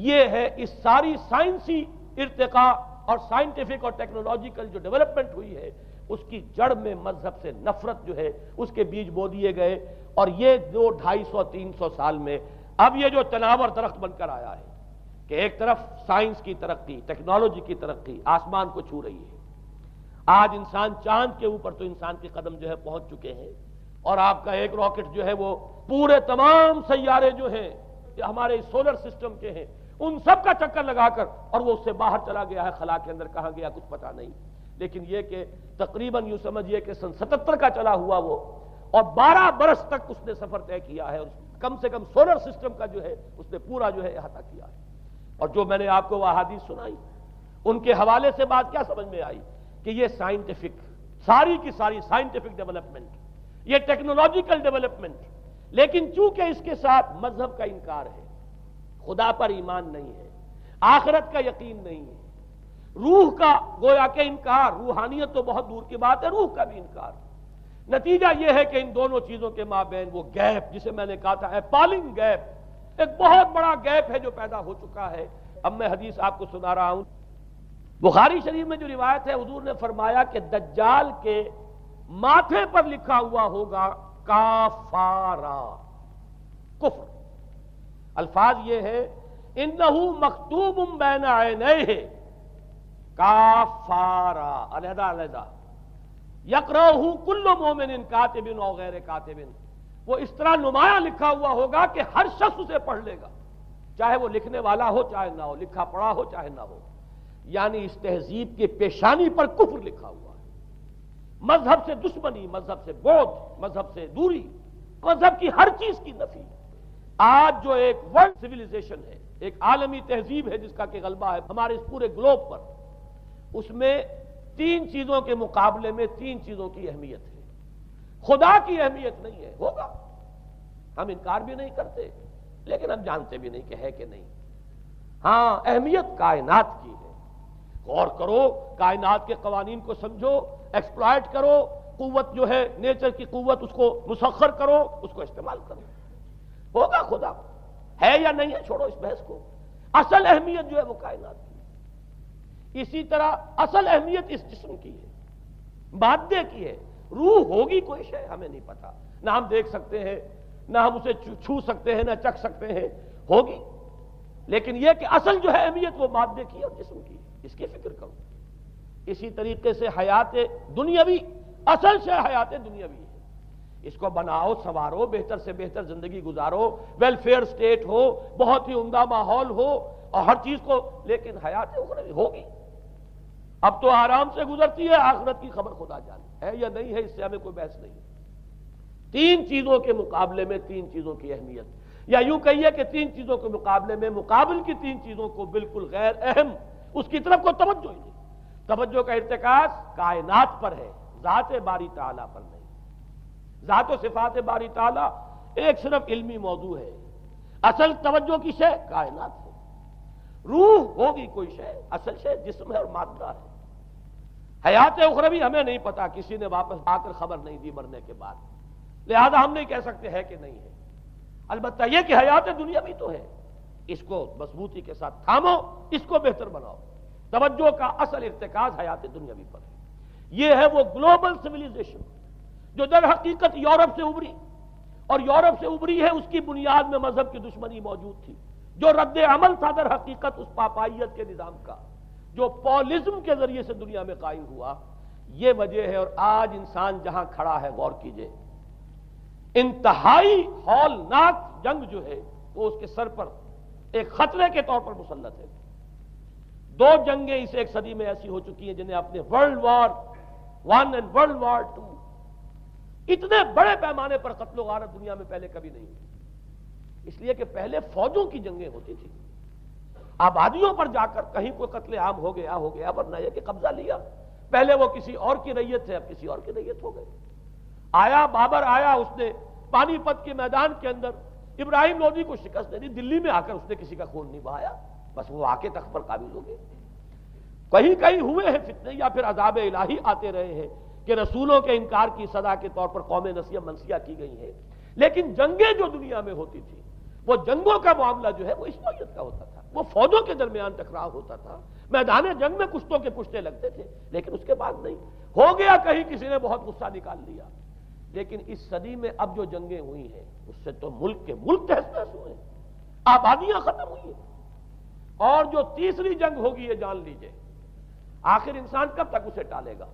یہ ہے اس ساری سائنسی ارتقاء اور سائنٹیفک اور ٹیکنالوجیکل جو ڈیولپمنٹ ہوئی ہے، اس کی جڑ میں مذہب سے نفرت جو ہے اس کے بیج بو دیے گئے. اور یہ 200-250-300 سال میں اب یہ جو تناور درخت بن کر آیا ہے کہ ایک طرف سائنس کی ترقی، ٹیکنالوجی کی ترقی آسمان کو چھو رہی ہے. آج انسان چاند کے اوپر تو انسان کے قدم جو ہے پہنچ چکے ہیں، اور آپ کا ایک راکٹ جو ہے وہ پورے تمام سیارے جو ہیں ہمارے سولر سسٹم کے ہیں ان سب کا چکر لگا کر، اور وہ اس سے باہر چلا گیا ہے، خلا کے اندر کہاں گیا کچھ پتا نہیں. لیکن یہ کہ تقریباً یوں سمجھیے کہ سن 77 کا چلا ہوا وہ، اور 12 برس تک اس نے سفر طے کیا ہے، اور کم سے کم سولر سسٹم کا جو ہے اس نے پورا جو ہے احاطہ کیا ہے. اور جو میں نے آپ کو وہ احادیث سنائی، ان کے حوالے سے بات کیا سمجھ میں آئی کہ یہ سائنٹیفک، ساری کی ساری سائنٹیفک ڈیولپمنٹ، یہ ٹیکنالوجیکل ڈیولپمنٹ، لیکن چونکہ اس کے ساتھ مذہب کا انکار ہے، خدا پر ایمان نہیں ہے، آخرت کا یقین نہیں ہے، روح کا گویا کہ انکار، روحانیت تو بہت دور کی بات ہے، روح کا بھی انکار. نتیجہ یہ ہے کہ ان دونوں چیزوں کے مابین وہ گیپ، جسے میں نے کہا تھا ایپالنگ گیپ، ایک بہت بڑا گیپ ہے جو پیدا ہو چکا ہے. اب میں حدیث آپ کو سنا رہا ہوں. بخاری شریف میں جو روایت ہے، حضور نے فرمایا کہ دجال کے ماتھے پر لکھا ہوا ہوگا کافارا، کفر. الفاظ یہ ہے انہو مکتوب بین عینیہ کافارا، علیحدہ علیحدہ، یقرأہ کل مومن کاتب او غیر کاتب. وہ اس طرح نمایاں لکھا ہوا ہوگا کہ ہر شخص اسے پڑھ لے گا، چاہے وہ لکھنے والا ہو چاہے نہ ہو، لکھا پڑھا ہو چاہے نہ ہو. یعنی اس تہذیب کی پیشانی پر کفر لکھا ہوا ہے. مذہب سے دشمنی، مذہب سے بودھ، مذہب سے دوری، مذہب کی ہر چیز کی نفی. آج جو ایک ورلڈ سویلائزیشن ہے، ایک عالمی تہذیب ہے جس کا کہ غلبہ ہے ہمارے اس پورے گلوب پر، اس میں 3 چیزوں کے مقابلے میں 3 چیزوں کی اہمیت ہے. خدا کی اہمیت نہیں ہے، ہوگا، ہم انکار بھی نہیں کرتے، لیکن ہم جانتے بھی نہیں کہ ہے کہ نہیں. ہاں اہمیت کائنات کی ہے، غور کرو، کائنات کے قوانین کو سمجھو، ایکسپلائٹ کرو، قوت جو ہے نیچر کی قوت اس کو مسخر کرو، اس کو استعمال کرو، ہوگا خدا ہے یا نہیں ہے، چھوڑو اس بحث کو، اصل اہمیت جو ہے وہ کائنات کی۔ اسی طرح اصل اہمیت اس جسم کی ہے، مادے کی ہے، روح ہوگی کوئی شے ہمیں نہیں پتا، نہ ہم دیکھ سکتے ہیں، نہ ہم اسے چھو سکتے ہیں، نہ چکھ سکتے ہیں، ہوگی، لیکن یہ کہ اصل جو ہے اہمیت وہ مادے کی اور جسم کی، اس کی فکر کرو۔ اسی طریقے سے حیات دنیاوی، اصل سے حیات دنیاوی ہے، اس کو بناؤ، سنوارو، بہتر سے بہتر زندگی گزارو، ویلفیئر سٹیٹ ہو، بہت ہی عمدہ ماحول ہو اور ہر چیز کو، لیکن حیات اخروی ہوگی، اب تو آرام سے گزرتی ہے، آخرت کی خبر خدا جانے ہے یا نہیں ہے، اس سے ہمیں کوئی بحث نہیں۔ تین چیزوں کے مقابلے میں تین چیزوں کی اہمیت، یا یوں کہیے کہ تین چیزوں کے مقابلے میں مقابل کی تین چیزوں کو بالکل غیر اہم، اس کی طرف کوئی توجہ ہی نہیں، توجہ کا ارتکاز کائنات پر ہے، ذات باری تعالیٰ پر نہیں۔ ذات و صفات باری تعالیٰ ایک صرف علمی موضوع ہے، اصل توجہ کی شے کائنات ہے۔ روح ہوگی کوئی شے، اصل شے جسم ہے اور مادہ ہے۔ حیات اخروی ہمیں نہیں پتا، کسی نے واپس آ کر خبر نہیں دی مرنے کے بعد، لہذا ہم نہیں کہہ سکتے ہے کہ نہیں ہے۔ البتہ یہ کہ حیات دنیا بھی تو ہے، اس کو مضبوطی کے ساتھ تھامو، اس کو بہتر بناؤ، توجہ کا اصل ارتکاز حیات دنیاوی پر ہے۔ یہ ہے وہ گلوبل سویلائزیشن جو در حقیقت یورپ سے ابری، اور یورپ سے ابری ہے، اس کی بنیاد میں مذہب کی دشمنی موجود تھی، جو رد عمل تھا در حقیقت اس پاپائیت کے نظام کا جو پولزم کے ذریعے سے دنیا میں قائم ہوا، یہ وجہ ہے۔ اور آج انسان جہاں کھڑا ہے، غور کیجئے، انتہائی ہولناک جنگ جو ہے وہ اس کے سر پر ایک خطرے کے طور پر مسلط ہے۔ دو جنگیں اس ایک صدی میں ایسی ہو چکی ہیں جنہیں اپنے ورلڈ وار 1 اور ورلڈ وار 2، اتنے بڑے پیمانے پر قتل و غارت دنیا میں پہلے کبھی نہیں ہوئی، اس لیے کہ پہلے فوجوں کی جنگیں ہوتی تھی، آبادیوں پر جا کر کہیں کوئی قتل عام ہو گیا، ورنہ یہ کہ قبضہ لیا، پہلے وہ کسی اور کی ریت تھے، اب کسی اور کی ریت ہو گئے۔ آیا بابر آیا، اس نے پانی پت کے میدان کے اندر ابراہیم لودھی کو شکست دے دی، دلی میں آ کر اس نے کسی کا خون نہیں بہایا، بس وہ آ کے تخت پر قابض ہو گئے۔ کہیں کہیں ہوئے ہیں فتنے، یا پھر عذاب الہی آتے رہے ہیں کہ رسولوں کے انکار کی سزا کے طور پر قومیں نسیہ منسیہ کی گئی ہیں، لیکن جنگیں جو دنیا میں ہوتی تھی، وہ جنگوں کا معاملہ جو ہے وہ اس نوعیت کا ہوتا تھا، وہ فوجوں کے درمیان ٹکراؤ ہوتا تھا، میدان جنگ میں کشتوں کے پشتے لگتے تھے، لیکن اس کے بعد نہیں ہو گیا، کہیں کسی نے بہت غصہ نکال لیا۔ لیکن اس صدی میں اب جو جنگیں ہوئی ہیں اس سے تو ملک کے ملک تہس نہس ہوئے ہیں، آبادیاں ختم ہوئی ہیں، اور جو تیسری جنگ ہوگی یہ جان لیجئے، آخر انسان کب تک اسے ٹالے گا؟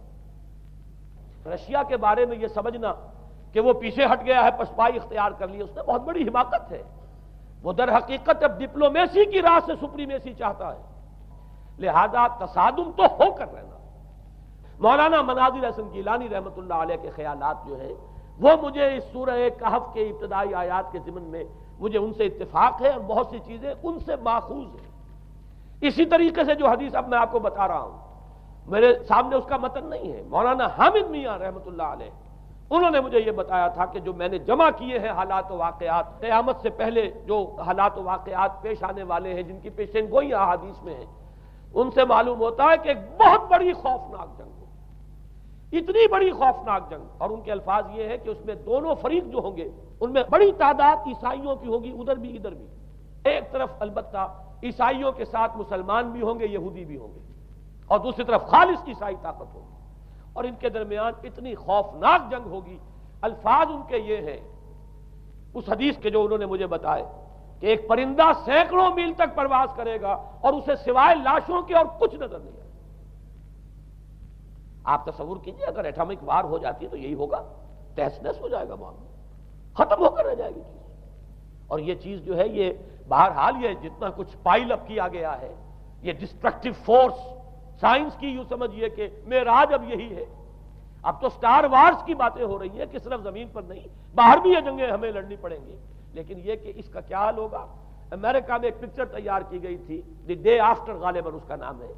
رشیا کے بارے میں یہ سمجھنا کہ وہ پیچھے ہٹ گیا ہے، پشپائی اختیار کر لی، اس نے بہت بڑی حماقت ہے، وہ در حقیقت اب ڈپلومیسی کی راہ سے سپریمیسی چاہتا ہے، لہذا تصادم تو ہو کر رہنا۔ مولانا مناظر حسن گیلانی رحمۃ اللہ علیہ کے خیالات جو ہیں وہ مجھے اس سورہ کہف کے ابتدائی آیات کے ضمن میں مجھے ان سے اتفاق ہے، اور بہت سی چیزیں ان سے ماخوذ ہیں۔ اسی طریقے سے جو حدیث اب میں آپ کو بتا رہا ہوں، میرے سامنے اس کا متن نہیں ہے، مولانا حامد میاں رحمۃ اللہ علیہ انہوں نے مجھے یہ بتایا تھا کہ جو میں نے جمع کیے ہیں حالات و واقعات، قیامت سے پہلے جو حالات و واقعات پیش آنے والے ہیں، جن کی پیشین گوئی احادیث میں ہیں، ان سے معلوم ہوتا ہے کہ ایک بہت بڑی خوفناک جنگ، اتنی بڑی خوفناک جنگ، اور ان کے الفاظ یہ ہے کہ اس میں دونوں فریق جو ہوں گے ان میں بڑی تعداد عیسائیوں کی ہوگی، ادھر بھی ادھر بھی، ایک طرف البتہ عیسائیوں کے ساتھ مسلمان بھی ہوں گے، یہودی بھی ہوں گے، اور دوسری طرف خالص عیسائی طاقت ہوگی، اور ان کے درمیان اتنی خوفناک جنگ ہوگی۔ الفاظ ان کے یہ ہیں اس حدیث کے جو انہوں نے مجھے بتائے کہ ایک پرندہ سینکڑوں میل تک پرواز کرے گا اور اسے سوائے لاشوں کے اور کچھ نظر نہیں آئے۔ آپ تصور کیجئے اگر ایٹامک وار ہو جاتی ہے تو یہی ہوگا، تہس نہس ہو جائے گا معاملہ، ختم ہو کر رہ جائے گی چیز۔ اور یہ چیز جو ہے یہ بہرحال یہ جتنا کچھ پائل اپ کیا گیا ہے، یہ ڈسٹرکٹیو فورس سائنس کی یوں سمجھیے کہ معراج اب یہی ہے۔ اب تو سٹار وارز کی باتیں ہو رہی ہیں کہ صرف زمین پر نہیں، باہر بھی یہ جنگیں ہمیں لڑنی پڑیں گی، لیکن یہ کہ اس کا کیا حال ہوگا۔ امریکہ میں ایک پکچر تیار کی گئی تھی، دی ڈے آفٹر غالباً اس کا نام ہے،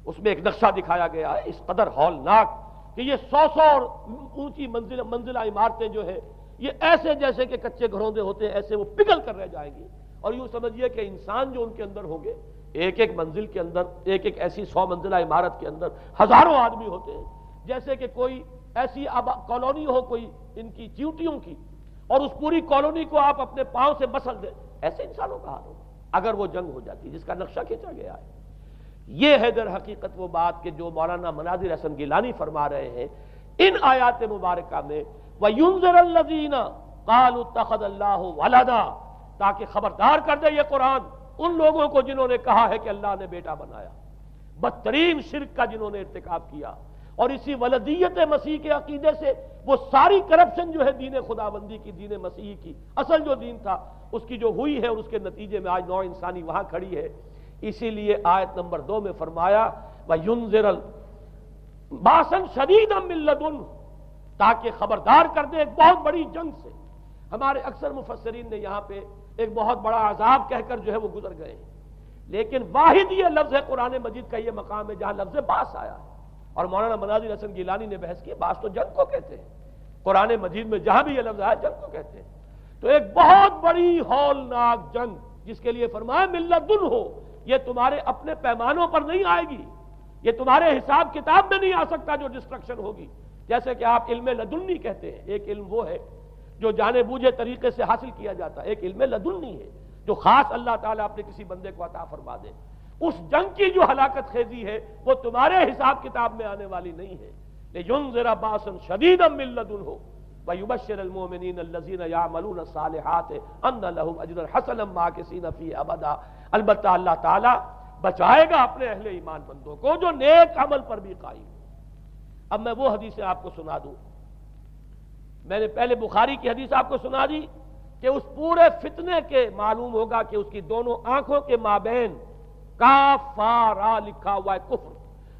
اس میں ایک نقشہ دکھایا گیا ہے اس قدر ہولناک کہ یہ 100 اور اونچی منزلہ عمارتیں جو ہے یہ ایسے جیسے کہ کچے گھروندے ہوتے ہیں، ایسے وہ پگھل کر رہ جائیں گی، اور یوں سمجھیے کہ انسان جو ان کے اندر ہوں گے ایک ایک منزل کے اندر، ایک ایک ایسی 100 منزلہ عمارت کے اندر ہزاروں آدمی ہوتے ہیں، جیسے کہ کوئی ایسی کالونی ہو کوئی ان کی چیونٹیوں کی، اور اس پوری کالونی کو آپ اپنے پاؤں سے مسل دیں، ایسے انسانوں کا حال ہوگا اگر وہ جنگ ہو جاتی جس کا نقشہ کھینچا گیا ہے۔ یہ ہے در حقیقت وہ بات کہ جو مولانا مناظر حسن گیلانی فرما رہے ہیں ان آیات مبارکہ میں، وَيُنذِرَ الَّذِينَ قَالُوا اتَّخَذَ اللَّهُ وَلَدًا، تاکہ خبردار کر دے یہ قرآن ان لوگوں کو جنہوں نے کہا ہے کہ اللہ نے بیٹا بنایا، بدترین شرک کا جنہوں نے ارتکاب کیا، اور اسی ولدیت مسیح کے عقیدے سے وہ ساری کرپشن جو ہے دین خداوندی کی، دین مسیحی کی اصل جو دین تھا اس کی جو ہوئی ہے، اور اس کے نتیجے میں آج نوع انسانی وہاں کھڑی ہے۔ اسی لیے آیت نمبر 2 میں فرمایا وَيُنذِرَ بَأْسًا شَدِيدًا مِّن لَّدُنْهُ، تاکہ خبردار کر دے ایک بہت بڑی جنگ سے۔ ہمارے اکثر مفسرین نے یہاں پہ ایک بہت بڑا عذاب کہہ کر جو ہے وہ گزر گئے ہیں، لیکن واحد یہ لفظ ہے قرآن مجید کا یہ مقام ہے جہاں لفظ باس آیا ہے، اور مولانا مناظر حسن گیلانی نے بحث کی باس تو جنگ کو کہتے ہیں، قرآن مجید میں جہاں بھی یہ لفظ آیا جنگ کو کہتے ہیں۔ تو ایک بہت بڑی ہولناک جنگ جس کے لیے فرمایا ملت ہو، یہ تمہارے اپنے پیمانوں پر نہیں آئے گی، یہ تمہارے حساب کتاب میں نہیں آ سکتا جو ڈسٹرکشن ہوگی، جیسے کہ آپ علم لدنی کہتے ہیں۔ ایک علم وہ ہے جو جانے بوجھے طریقے سے حاصل کیا جاتا ہے، ایک علم لدنی ہے جو خاص اللہ تعالیٰ اپنے کسی بندے کو عطا فرما دے۔ اس جنگ کی جو ہلاکت خیزی ہے وہ تمہارے حساب کتاب میں آنے والی نہیں ہے۔ لِيُنذِرَ بَأْسًا شَدِيدًا مِّن لَّدُنْهُ وَيُبَشِّرَ الْمُؤْمِنِينَ الَّذِينَ يَعْمَلُونَ الصَّالِحَاتِ أَنَّ لَهُمْ أَجْرًا حَسَنًا مَّاكِثِينَ فِيهِ أَبَدًا۔ البتہ اللہ تعالیٰ بچائے گا اپنے اہل ایمان بندوں کو جو نیک عمل پر بھی قائم۔ اب میں وہ حدیثیں آپ کو سنا دوں، میں نے پہلے بخاری کی حدیث آپ کو سنا دی کہ اس پورے فتنے کے معلوم ہوگا کہ اس کی دونوں آنکھوں کے مابین کافارا لکھا ہوا ہے، کفر،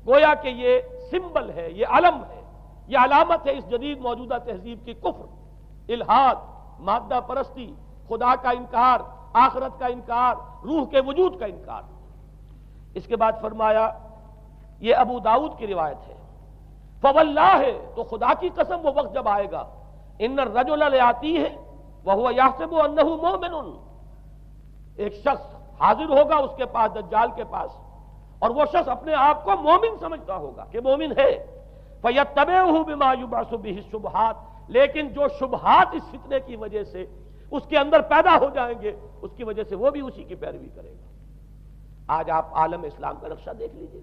گویا کہ یہ سمبل ہے، یہ علم ہے، یہ علامت ہے اس جدید موجودہ تہذیب کی، کفر، الحاد، مادہ پرستی، خدا کا انکار، آخرت کا انکار، روح کے وجود کا انکار۔ اس کے بعد فرمایا یہ ابو داؤد کی روایت ہے، فواللہ، تو خدا کی قسم وہ وقت جب آئے گا، ان الرجل لآتیہ وہو یحسب انہ مومن، ایک شخص حاضر ہوگا اس کے پاس، دجال کے پاس، اور وہ شخص اپنے آپ کو مومن سمجھتا ہوگا کہ مومن ہے، فَيَتَّبِعُهُ بِمَا يُبْعَثُ بِهِ الشُّبْهَاتِ، لیکن جو شبہات اس فتنے کی وجہ سے اس کے اندر پیدا ہو جائیں گے اس کی وجہ سے وہ بھی اسی کی پیروی کرے گا۔ آج آپ عالم اسلام کا نقشہ دیکھ لیجئے،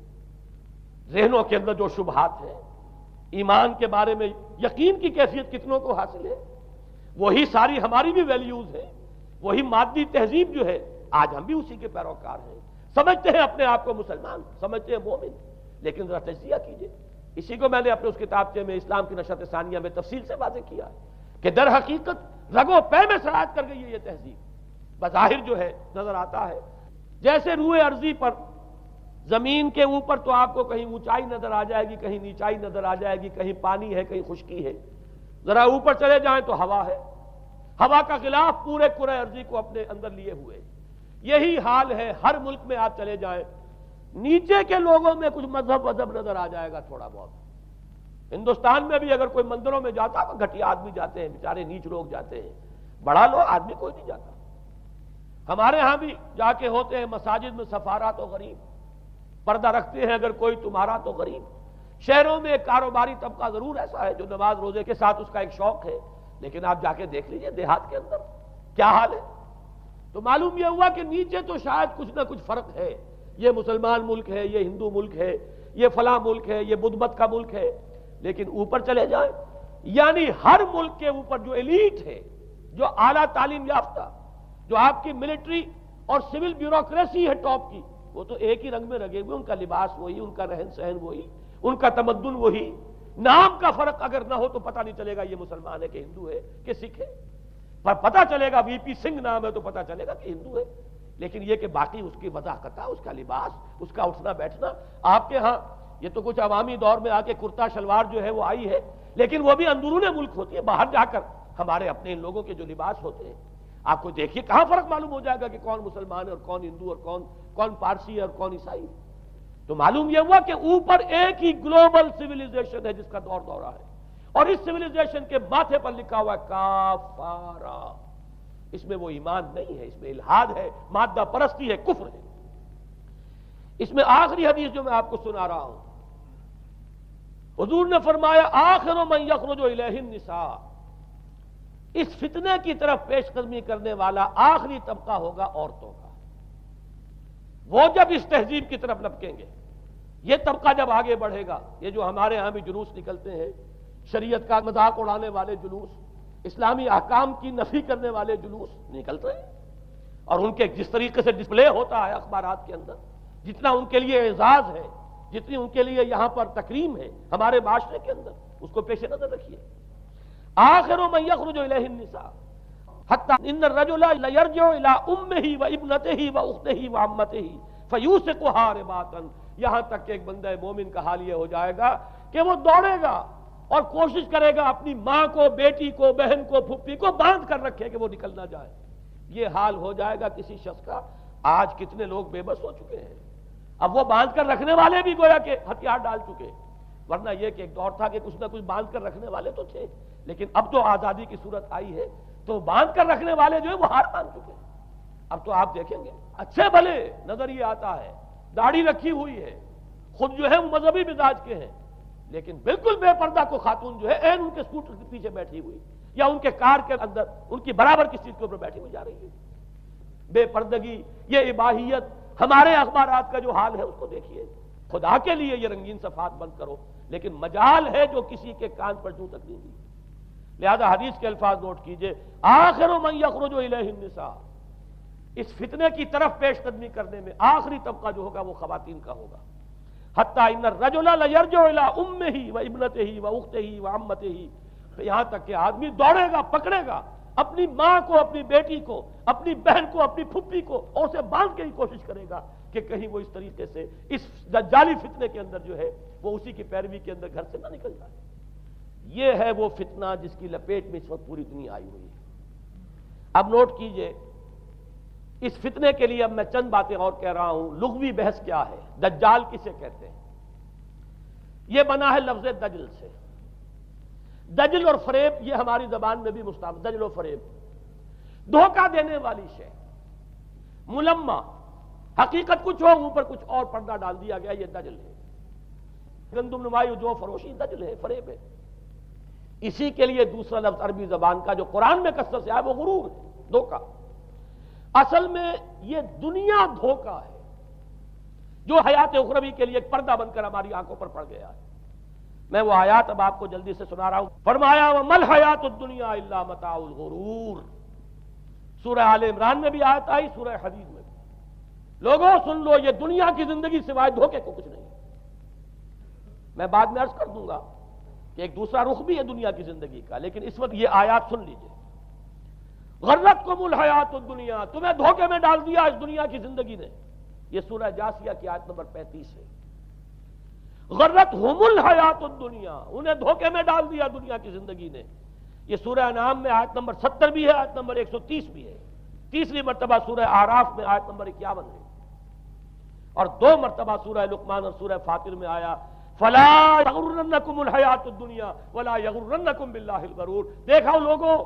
ذہنوں کے اندر جو شبہات ہیں، ایمان کے بارے میں یقین کی کیفیت کتنوں کو حاصل ہے، وہی ساری ہماری بھی ویلیوز ہیں، وہی مادی تہذیب جو ہے، آج ہم بھی اسی کے پیروکار ہیں، سمجھتے ہیں اپنے آپ کو مسلمان، سمجھتے ہیں مومن، لیکن ذرا تجزیہ کیجئے۔ اسی کو میں نے اپنے اس کتابچے میں اسلام کی نشرت ثانیہ میں تفصیل سے واضح کیا ہے کہ در حقیقت رگ و پے میں سرایت کر گئی ہے یہ تہذیب، بظاہر جو ہے نظر آتا ہے جیسے روئے ارضی پر، زمین کے اوپر تو آپ کو کہیں اونچائی نظر آ جائے گی، کہیں نیچائی نظر آ جائے گی، کہیں پانی ہے، کہیں خشکی ہے، ذرا اوپر چلے جائیں تو ہوا ہے، ہوا کا غلاف پورے کرۂ ارضی کو اپنے اندر لیے ہوئے۔ یہی حال ہے ہر ملک میں، آپ چلے جائیں نیچے کے لوگوں میں کچھ مذہب نظر آ جائے گا تھوڑا بہت۔ ہندوستان میں بھی اگر کوئی مندروں میں جاتا تو گھٹیا آدمی جاتے ہیں، بیچارے نیچ لوگ جاتے ہیں، بڑا لوگ آدمی کوئی نہیں جاتا۔ ہمارے ہاں بھی جا کے ہوتے ہیں مساجد میں سفارا تو غریب، پردہ رکھتے ہیں اگر کوئی تمہارا تو غریب۔ شہروں میں ایک کاروباری طبقہ ضرور ایسا ہے جو نماز روزے کے ساتھ اس کا ایک شوق ہے، لیکن آپ جا کے دیکھ لیجئے دیہات کے اندر کیا حال ہے۔ تو معلوم یہ ہوا کہ نیچے تو شاید کچھ نہ کچھ فرق ہے، یہ مسلمان ملک ہے، یہ ہندو ملک ہے، یہ فلاں ملک ہے، یہ بدھ مت کا ملک ہے، لیکن اوپر چلے جائیں یعنی ہر ملک کے اوپر جو ایلیٹ ہے، جو اعلیٰ تعلیم یافتہ، جو آپ کی ملٹری اور سول بیوروکریسی ہے ٹاپ کی، وہ تو ایک ہی رنگ میں رگے ہوئے، ان کا لباس وہی، ان کا رہن سہن وہی، ان کا تمدن وہی، نام کا فرق اگر نہ ہو تو پتہ نہیں چلے گا یہ مسلمان ہے کہ ہندو ہے کہ سکھ ہے، پر پتہ چلے گا وی پی سنگھ نام ہے تو پتہ چلے گا کہ ہندو ہے، لیکن یہ کہ باقی اس کی وضاحت، اس کا لباس، اس کا اٹھنا بیٹھنا، آپ کے ہاں یہ تو کچھ عوامی دور میں آ کے کرتا شلوار جو ہے وہ آئی ہے، لیکن وہ بھی اندرون ملک ہوتی ہے، باہر جا کر ہمارے اپنے ان لوگوں کے جو لباس ہوتے ہیں، آپ کو دیکھیے کہاں فرق معلوم ہو جائے گا کہ کون مسلمان ہے اور کون ہندو اور کون پارسی ہے اور کون عیسائی۔ تو معلوم یہ ہوا کہ اوپر ایک ہی گلوبل سویلائزیشن ہے جس کا دور دورہ ہے، اور اس سویلائزیشن کے ماتھے پر لکھا ہوا ہے کافارا، اس میں وہ ایمان نہیں ہے، اس میں الحاد ہے، مادہ پرستی ہے، کفر ہے۔ اس میں آخری حدیث جو میں آپ کو سنا رہا ہوں، حضور نے فرمایا آخر من یخرج الیہ النساء، اس فتنے کی طرف پیش قدمی کرنے والا آخری طبقہ ہوگا عورتوں کا۔ وہ جب اس تہذیب کی طرف لپکیں گے، یہ طبقہ جب آگے بڑھے گا، یہ جو ہمارے ہاں بھی جلوس نکلتے ہیں، شریعت کا مذاق اڑانے والے جلوس، اسلامی احکام کی نفی کرنے والے جلوس نکلتے ہیں، اور ان کے جس طریقے سے ڈسپلے ہوتا ہے اخبارات کے اندر، جتنا ان کے لیے اعزاز ہے، جتنی ان کے لیے یہاں پر تکریم ہے ہمارے معاشرے کے اندر، اس کو پیش نظر رکھیے۔ آخر من یخرج الیہ النساء حتی ان الرجل لیرجع الی امہ و ابنتہ و اختہ و عمتہ فیوثقھا رباطا، یہاں تک کہ ایک بندہ مومن کا حال یہ ہو جائے گا کہ وہ دوڑے گا اور کوشش کرے گا اپنی ماں کو، بیٹی کو، بہن کو، پھپھی کو باندھ کر رکھے کہ وہ نکل نہ جائے۔ یہ حال ہو جائے گا کسی شخص کا۔ آج کتنے لوگ بے بس ہو چکے ہیں، اب وہ باندھ کر رکھنے والے بھی گویا کہ ہتھیار ڈال چکے، ورنہ یہ کہ ایک دور تھا کہ کچھ نہ کچھ باندھ کر رکھنے والے تو تھے، لیکن اب تو آزادی کی صورت آئی ہے تو باندھ کر رکھنے والے جو ہے وہ ہار مان چکے۔ اب تو آپ دیکھیں گے اچھے بھلے نظر یہ آتا ہے، داڑھی رکھی ہوئی ہے، خود جو ہے وہ مذہبی مزاج کے ہیں، لیکن بالکل بے پردہ کو خاتون جو ہے این ان کے اسکوٹر کے پیچھے بیٹھی ہوئی یا ان کے کار کے اندر ان کی برابر کی سیٹ کے اوپر بیٹھی ہوئی جا رہی ہے۔ بے پردگی، یہ اباحیت، ہمارے اخبارات کا جو حال ہے اس کو دیکھیے۔ خدا کے لیے یہ رنگین صفحات بند کرو، لیکن مجال ہے جو کسی کے کان پر جوں تک نہیں دی۔ لہذا حدیث کے الفاظ نوٹ کیجئے، آخر من یخرج الیہ النساء، اس فتنے کی طرف پیش قدمی کرنے میں آخری طبقہ جو ہوگا وہ خواتین کا ہوگا۔ حتی ان الرجل لیرجع الی امہ و ابنتہ و اختہ و عمتہ، یہاں تک کہ آدمی دوڑے گا، پکڑے گا اپنی ماں کو، اپنی بیٹی کو، اپنی بہن کو، اپنی پھپھی کو، اور اسے باندھ کے ہی کوشش کرے گا کہ کہیں وہ اس طریقے سے اس دجالی فتنے کے اندر جو ہے وہ اسی کی پیروی کے اندر گھر سے نہ نکل جائے۔ یہ ہے وہ فتنہ جس کی لپیٹ میں اس وقت پوری دنیا آئی ہوئی ہے۔ اب نوٹ کیجئے، اس فتنے کے لیے اب میں چند باتیں اور کہہ رہا ہوں۔ لغوی بحث کیا ہے؟ دجال کسے کہتے ہیں؟ یہ بنا ہے لفظ دجل سے۔ دجل اور فریب یہ ہماری زبان میں بھی مستعمل، دجل و فریب، دھوکہ دینے والی شے، ملمہ، حقیقت کچھ ہو اوپر کچھ اور پردہ ڈال دیا گیا، یہ دجل ہے۔ گندم نمائی جو فروشی دجل ہے، فریب ہے۔ اسی کے لیے دوسرا لفظ عربی زبان کا جو قرآن میں کثرت سے آیا وہ غرور ہے، دھوکہ۔ اصل میں یہ دنیا دھوکہ ہے جو حیات اخروی کے لیے ایک پردہ بن کر ہماری آنکھوں پر پڑ گیا ہے۔ میں وہ آیات اب آپ کو جلدی سے سنا رہا ہوں۔ فرمایا وَمَا الْحَيَاةُ الدُّنْيَا إِلَّا مَتَاعُ الْغُرُورِ، سورہ آل عمران میں بھی آیت آئی، سورہ حدید میں بھی۔ لوگوں سن لو، یہ دنیا کی زندگی سوائے دھوکے کو کچھ نہیں۔ میں بعد میں عرض کر دوں گا کہ ایک دوسرا رخ بھی ہے دنیا کی زندگی کا، لیکن اس وقت یہ آیات سن لیجئے۔ غرتکم الحیات الدنیا، تمہیں دھوکے میں ڈال دیا اس دنیا کی زندگی نے، یہ سورہ جاثیہ کی آیت نمبر 35 ہے۔ غرتہم الحیات الدنیا، انہیں دھوکے میں ڈال دیا دنیا کی زندگی نے، یہ سورہ انعام میں آیت نمبر 70 بھی ہے، آیت نمبر 130 بھی ہے۔ تیسری مرتبہ سورہ اعراف میں آیت نمبر 51 ہے، اور 2 مرتبہ سورہ لقمان اور سورہ فاطر میں آیا فلا یغرنکم الحیات الدنیا ولا یغرنکم باللہ الغرور۔ دیکھو لوگوں،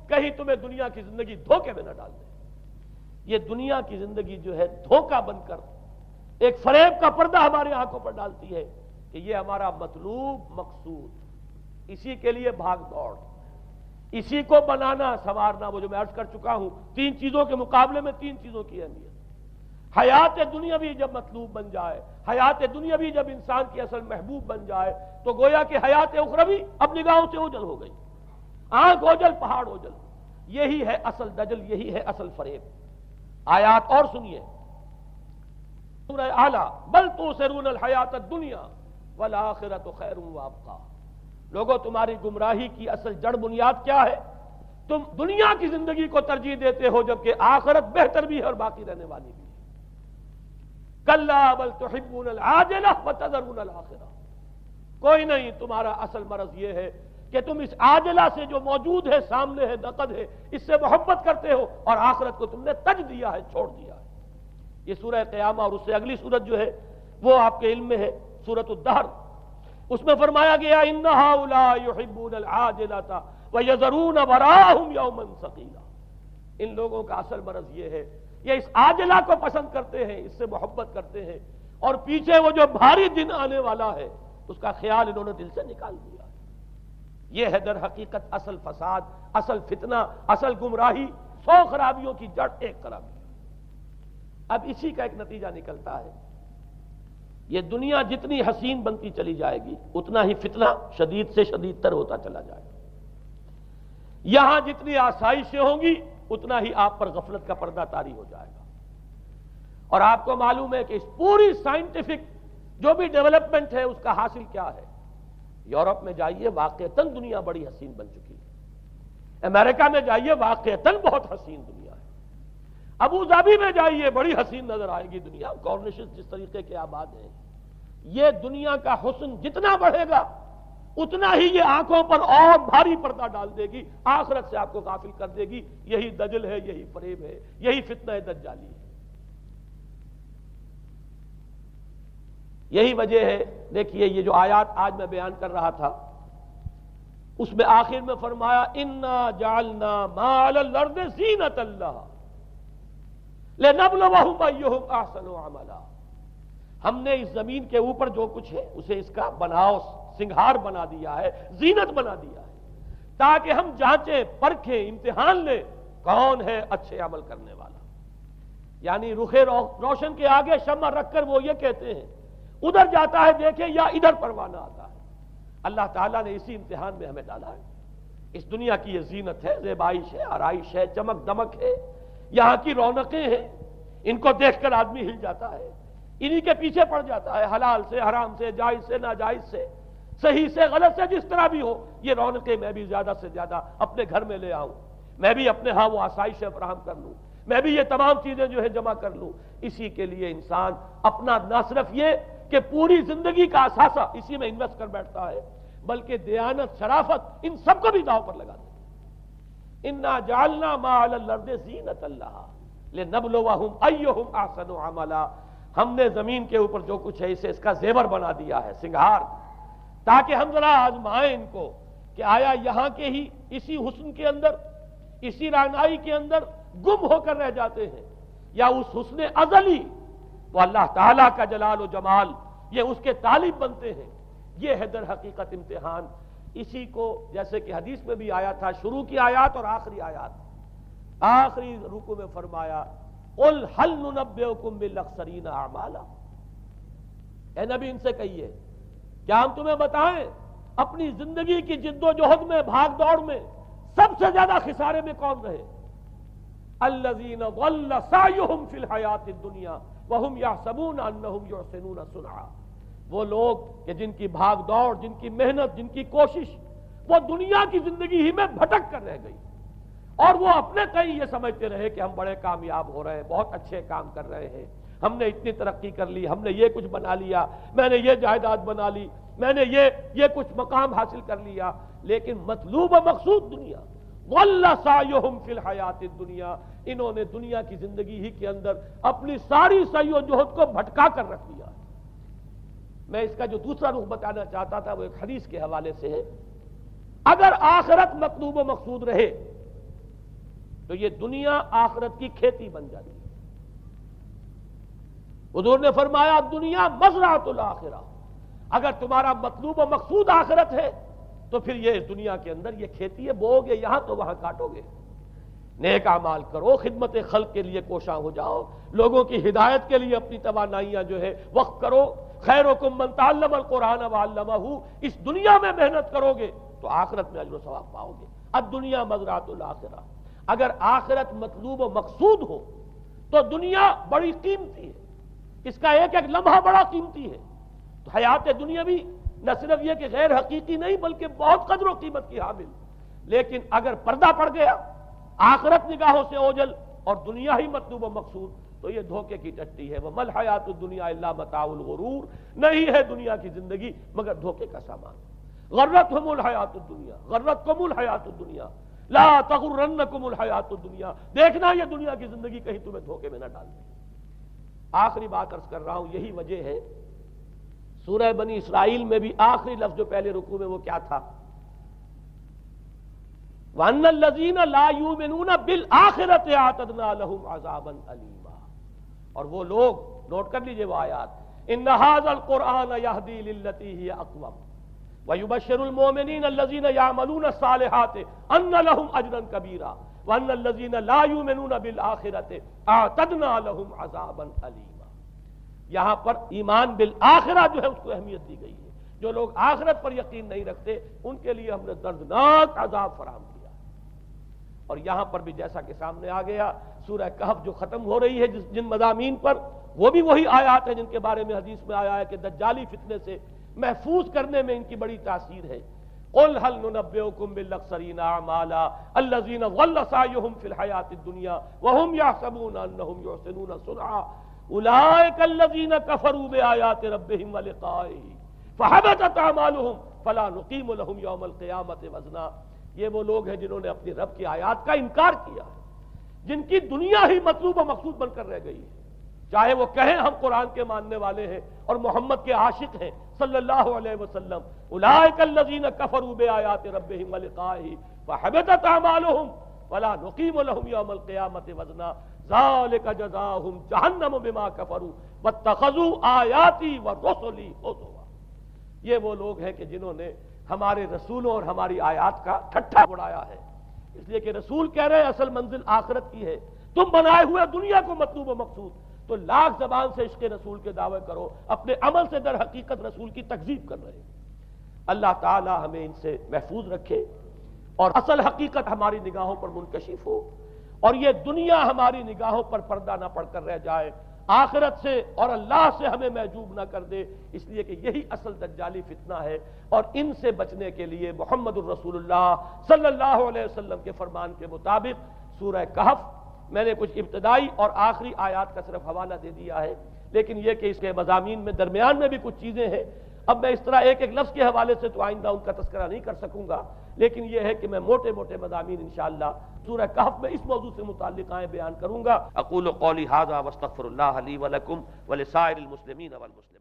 کہیں تمہیں دنیا کی زندگی دھوکے میں نہ ڈال دے۔ یہ دنیا کی زندگی جو ہے دھوکہ بن کر ایک فریب کا پردہ ہمارے آنکھوں پر ڈالتی ہے کہ یہ ہمارا مطلوب مقصود، اسی کے لیے بھاگ دوڑ، اسی کو بنانا سنوارنا۔ وہ جو میں عرض کر چکا ہوں، 3 چیزوں کے مقابلے میں 3 چیزوں کی اہمیت۔ حیات دنیاوی جب مطلوب بن جائے، حیات دنیاوی جب انسان کی اصل محبوب بن جائے، تو گویا کہ حیات اخروی اب نگاہوں سے اوجھل ہو گئی، آنکھ اوجھل پہاڑ اوجھل۔ یہی ہے اصل دجل، یہی ہے اصل فریب۔ آیات اور سنیے، سورہ اعلی، بل تؤثرون الحیات الدنیا والآخرۃ خیر وابقیٰ۔ لوگوں، تمہاری گمراہی کی اصل جڑ بنیاد کیا ہے؟ تم دنیا کی زندگی کو ترجیح دیتے ہو، جبکہ آخرت بہتر بھی ہے اور باقی رہنے والی بھی ہے۔ کلا بل تحبون العاجلہ وتذرون الآخرہ۔ کوئی نہیں، تمہارا اصل مرض یہ ہے کہ تم اس عاجلہ سے جو موجود ہے، سامنے ہے، نقد ہے، اس سے محبت کرتے ہو، اور آخرت کو تم نے تج دیا ہے، چھوڑ دیا ہے۔ یہ سورہ قیامہ اور اس سے اگلی سورت جو ہے وہ آپ کے علم میں ہے، سورۃ الدہر۔ اس میں فرمایا گیا ان ہؤلاء یحبون العاجلۃ ویذرون وراءہم یوما ثقیلا۔ ان لوگوں کا اصل مرض یہ ہے، یہ اس عاجلہ کو پسند کرتے ہیں، اس سے محبت کرتے ہیں، اور پیچھے وہ جو بھاری دن آنے والا ہے اس کا خیال انہوں نے دل سے نکال دیا. یہ ہے در حقیقت اصل فساد، اصل فتنہ، اصل گمراہی. 100 خرابیوں کی جڑ ایک خرابی. اب اسی کا ایک نتیجہ نکلتا ہے، یہ دنیا جتنی حسین بنتی چلی جائے گی اتنا ہی فتنہ شدید سے شدید تر ہوتا چلا جائے گا. یہاں جتنی آسائشیں ہوں گی اتنا ہی آپ پر غفلت کا پردہ طاری ہو جائے گا. اور آپ کو معلوم ہے کہ اس پوری سائنٹیفک جو بھی ڈیولپمنٹ ہے اس کا حاصل کیا ہے؟ یورپ میں جائیے واقعتاً دنیا بڑی حسین بن چکی ہے. امریکہ میں جائیے واقعتاً بہت حسین دنیا ہے. ابو ظبی میں جائیے بڑی حسین نظر آئے گی دنیا. کارنیشز جس طریقے کے آباد ہیں. یہ دنیا کا حسن جتنا بڑھے گا اتنا ہی یہ آنکھوں پر اور بھاری پردہ ڈال دے گی، آخرت سے آپ کو غافل کر دے گی. یہی دجل ہے، یہی فریب ہے، یہی فتنہ دجالی ہے. یہی وجہ ہے. دیکھیے یہ جو آیات آج میں بیان کر رہا تھا اس میں آخر میں فرمایا انا جعلنا ما علی الارض زینۃ اللہ لنبلوہم ایہم احسن عملا. ہم نے اس زمین کے اوپر جو کچھ ہے اسے اس کا بناؤ سنگھار بنا دیا ہے، زینت بنا دیا ہے، تاکہ ہم جانچیں، پرکھیں، امتحان لیں کون ہے اچھے عمل کرنے والا. یعنی رخ روشن کے آگے شمع رکھ کر وہ یہ کہتے ہیں ادھر جاتا ہے دیکھیں یا ادھر پروانہ آتا ہے. اللہ تعالیٰ نے اسی امتحان میں ہمیں ڈالا ہے. اس دنیا کی یہ زینت ہے، زیبائش ہے، آرائش ہے، چمک دمک ہے، یہاں کی رونقیں ہیں. ان کو دیکھ کر آدمی ہل جاتا ہے، انہی کے پیچھے پڑ جاتا ہے. حلال سے حرام سے، جائز سے ناجائز سے، صحیح سے غلط سے، جس طرح بھی ہو یہ رونقیں میں بھی زیادہ سے زیادہ اپنے گھر میں لے آؤں، میں بھی اپنے ہاں وہ آسائشیں فراہم کر لوں، میں بھی یہ تمام چیزیں جو ہے جمع کر لوں. اسی کے لیے انسان اپنا نہ صرف یہ کہ پوری زندگی کا اثاثہ اسی میں انویسٹ کر بیٹھتا ہے بلکہ دیانت، شرافت، ان سب کو بھی داؤ پر لگا دیتا. انا جعلنا ما علی الارض زینۃ اللہ لنبلوہم ایہم احسن عملا. ہم نے زمین کے اوپر جو کچھ ہے اسے اس کا زیور بنا دیا ہے، سنگھار، تاکہ ہم ذرا آزمائیں ان کو کہ آیا یہاں کے ہی اسی حسن کے اندر، اسی رعنائی کے اندر گم ہو کر رہ جاتے ہیں، یا اس حسن ازلی وہ اللہ تعالیٰ کا جلال و جمال یہ اس کے طالب بنتے ہیں. یہ ہے در حقیقت امتحان. اسی کو جیسے کہ حدیث میں بھی آیا تھا، شروع کی آیات اور آخری آیات، آخری رکوع میں فرمایا قل هل ننبئکم بالاخسرین اعمالا. اے نبی ان سے کہیے کیا ہم تمہیں بتائیں اپنی زندگی کی جد و جہد میں، بھاگ دوڑ میں سب سے زیادہ خسارے میں کون رہے؟ الذین ضل سعیہم فی الحیاۃ الدنیا وہم یحسبون انہم یحسنون صنعا. وہ لوگ کہ جن کی بھاگ دوڑ، جن کی محنت، جن کی کوشش وہ دنیا کی زندگی ہی میں بھٹک کر رہ گئی، اور وہ اپنے کہیں یہ سمجھتے رہے کہ ہم بڑے کامیاب ہو رہے ہیں، بہت اچھے کام کر رہے ہیں، ہم نے اتنی ترقی کر لی، ہم نے یہ کچھ بنا لیا، میں نے یہ جائیداد بنا لی، میں نے یہ کچھ مقام حاصل کر لیا. لیکن مطلوب و مقصود دنیا. ضل سعیہم فی الحیاۃ الدنیا. انہوں نے دنیا کی زندگی ہی کے اندر اپنی ساری سعی و جہد کو بھٹکا کر رکھ دیا. میں اس کا جو دوسرا رخ بتانا چاہتا تھا وہ ایک حدیث کے حوالے سے ہے. اگر آخرت مطلوب و مقصود رہے تو یہ دنیا آخرت کی کھیتی بن جاتی ہے. حضور نے فرمایا دنیا مزرعۃ الآخرہ. اگر تمہارا مطلوب و مقصود آخرت ہے تو پھر یہ دنیا کے اندر یہ کھیتی ہے، بو گے یہاں تو وہاں کاٹو گے. نیک اعمال کرو، خدمت خلق کے لیے کوشاں ہو جاؤ، لوگوں کی ہدایت کے لیے اپنی توانائیاں جو ہے وقف کرو. خیرکم من تعلم القرآن وعلمہ. اس دنیا میں محنت کرو گے تو آخرت میں اجر و ثواب پاؤ گے. الدنیا مزرعۃ الآخرہ. اگر آخرت مطلوب و مقصود ہو تو دنیا بڑی قیمتی ہے، اس کا ایک ایک لمحہ بڑا قیمتی ہے. تو حیات دنیا بھی نہ صرف یہ کہ غیر حقیقی نہیں بلکہ بہت قدر و قیمت کی حامل. لیکن اگر پردہ پڑ گیا، آخرت نگاہوں سے اوجھل اور دنیا ہی مطلوب و مقصود، تو یہ دھوکے کی ٹٹی ہے. وَمَا الْحَيَاةُ الدُّنْيَا إِلَّا مَتَاعُ الْغُرُورِ. نہیں ہے دنیا کی زندگی مگر دھوکے کا سامان. غرتہم الحیات الدنیا، غرتکم الحیات الدنیا، لا تغرنکم الحیات الدنیا. دیکھنا یہ دنیا کی زندگی کہیں تمہیں دھوکے میں نہ ڈال دے. آخری بات عرض کر رہا ہوں، یہی وجہ ہے سورہ بنی اسرائیل میں بھی آخری لفظ جو پہلے رکوع میں وہ کیا تھا؟ وَأَنَّ الَّذِينَ لَا يُؤْمِنُونَ بِالْآخِرَةِ أَعْتَدْنَا لَهُمْ عَذَابًا أَلِيمًا. اور وہ لوگ، نوٹ کر لیجئے وہ آیات، ان ھذا القرآن یہدی للتی ہی اقوم ویبشر المؤمنین الذین یعملون الصالحات ان لهم اجرا کبیرا وان الذین لا یؤمنون بالآخرۃ اعتدنا لهم عذابا الیما۔ یہاں پر ایمان بالآخرہ جو ہے اس کو اہمیت دی گئی ہے، جو لوگ آخرت پر یقین نہیں رکھتے ان کے لیے ہم نے دردناک عذاب فراہم کیا۔ اور یہاں پر بھی جیسا کہ سامنے آ گیا، سورہ کہف جو ختم ہو رہی ہے جن مضامین پر، وہ بھی وہی آیات ہیں جن کے بارے میں حدیث میں آیا ہے کہ دجالی فتنے سے محفوظ کرنے میں ان کی بڑی تاثیر ہے۔ قل هل ننبئكم بالاخسرین اعمالا الذین ضل سعیهم فی الحیاۃ الدنیا وهم یحسبون انهم یحسنون صنعا اولئک الذین کفروا بآیات ربهم ولقائه فحبطت اعمالهم فلا نقیم لهم یوم القیامۃ وزنا۔ یہ وہ لوگ ہیں جنہوں نے اپنی رب کی آیات کا انکار کیا، جن کی دنیا ہی مطلوب و مقصود بن کر رہ گئی ہے، چاہے وہ کہیں ہم قرآن کے ماننے والے ہیں اور محمد کے عاشق ہیں صلی اللہ علیہ وسلم، اولئک الذین کفروا بآیات ربهم ولقائه فحبطت اعمالهم ولا نقیم لهم یوم القیامۃ وزنا ذلک جزاؤہم جہنم بما کفروا واتخذوا آیاتی ورسلی ہزوا۔ یہ وہ لوگ ہیں کہ جنہوں نے ہمارے رسولوں اور ہماری آیات کا ٹھٹھا اڑایا ہے، اس لیے کہ رسول کہہ رہے ہیں اصل منزل آخرت کی ہے، تم بنائے ہوئے دنیا کو مطلوب و مقصود، تو لاکھ زبان سے عشق رسول کے دعوے کرو، اپنے عمل سے در حقیقت رسول کی تکذیب کر رہے ہیں۔ اللہ تعالی ہمیں ان سے محفوظ رکھے اور اصل حقیقت ہماری نگاہوں پر منکشف ہو، اور یہ دنیا ہماری نگاہوں پر پردہ نہ پڑ کر رہ جائے، آخرت سے اور اللہ سے ہمیں محجوب نہ کر دے، اس لیے کہ یہی اصل دجالی فتنہ ہے۔ اور ان سے بچنے کے لیے محمد الرسول اللہ صلی اللہ علیہ وسلم کے فرمان کے مطابق سورہ کہف، میں نے کچھ ابتدائی اور آخری آیات کا صرف حوالہ دے دیا ہے، لیکن یہ کہ اس کے مضامین میں درمیان میں بھی کچھ چیزیں ہیں، اب میں اس طرح ایک ایک لفظ کے حوالے سے تو آئندہ ان کا تذکرہ نہیں کر سکوں گا، لیکن یہ ہے کہ میں موٹے موٹے مضامین انشاءاللہ سورہ کہف میں اس موضوع سے متعلق بیان کروں گا۔ اقول قولی ھذا واستغفر اللہ لی ولکم ولسائر المسلمین والمسلمات۔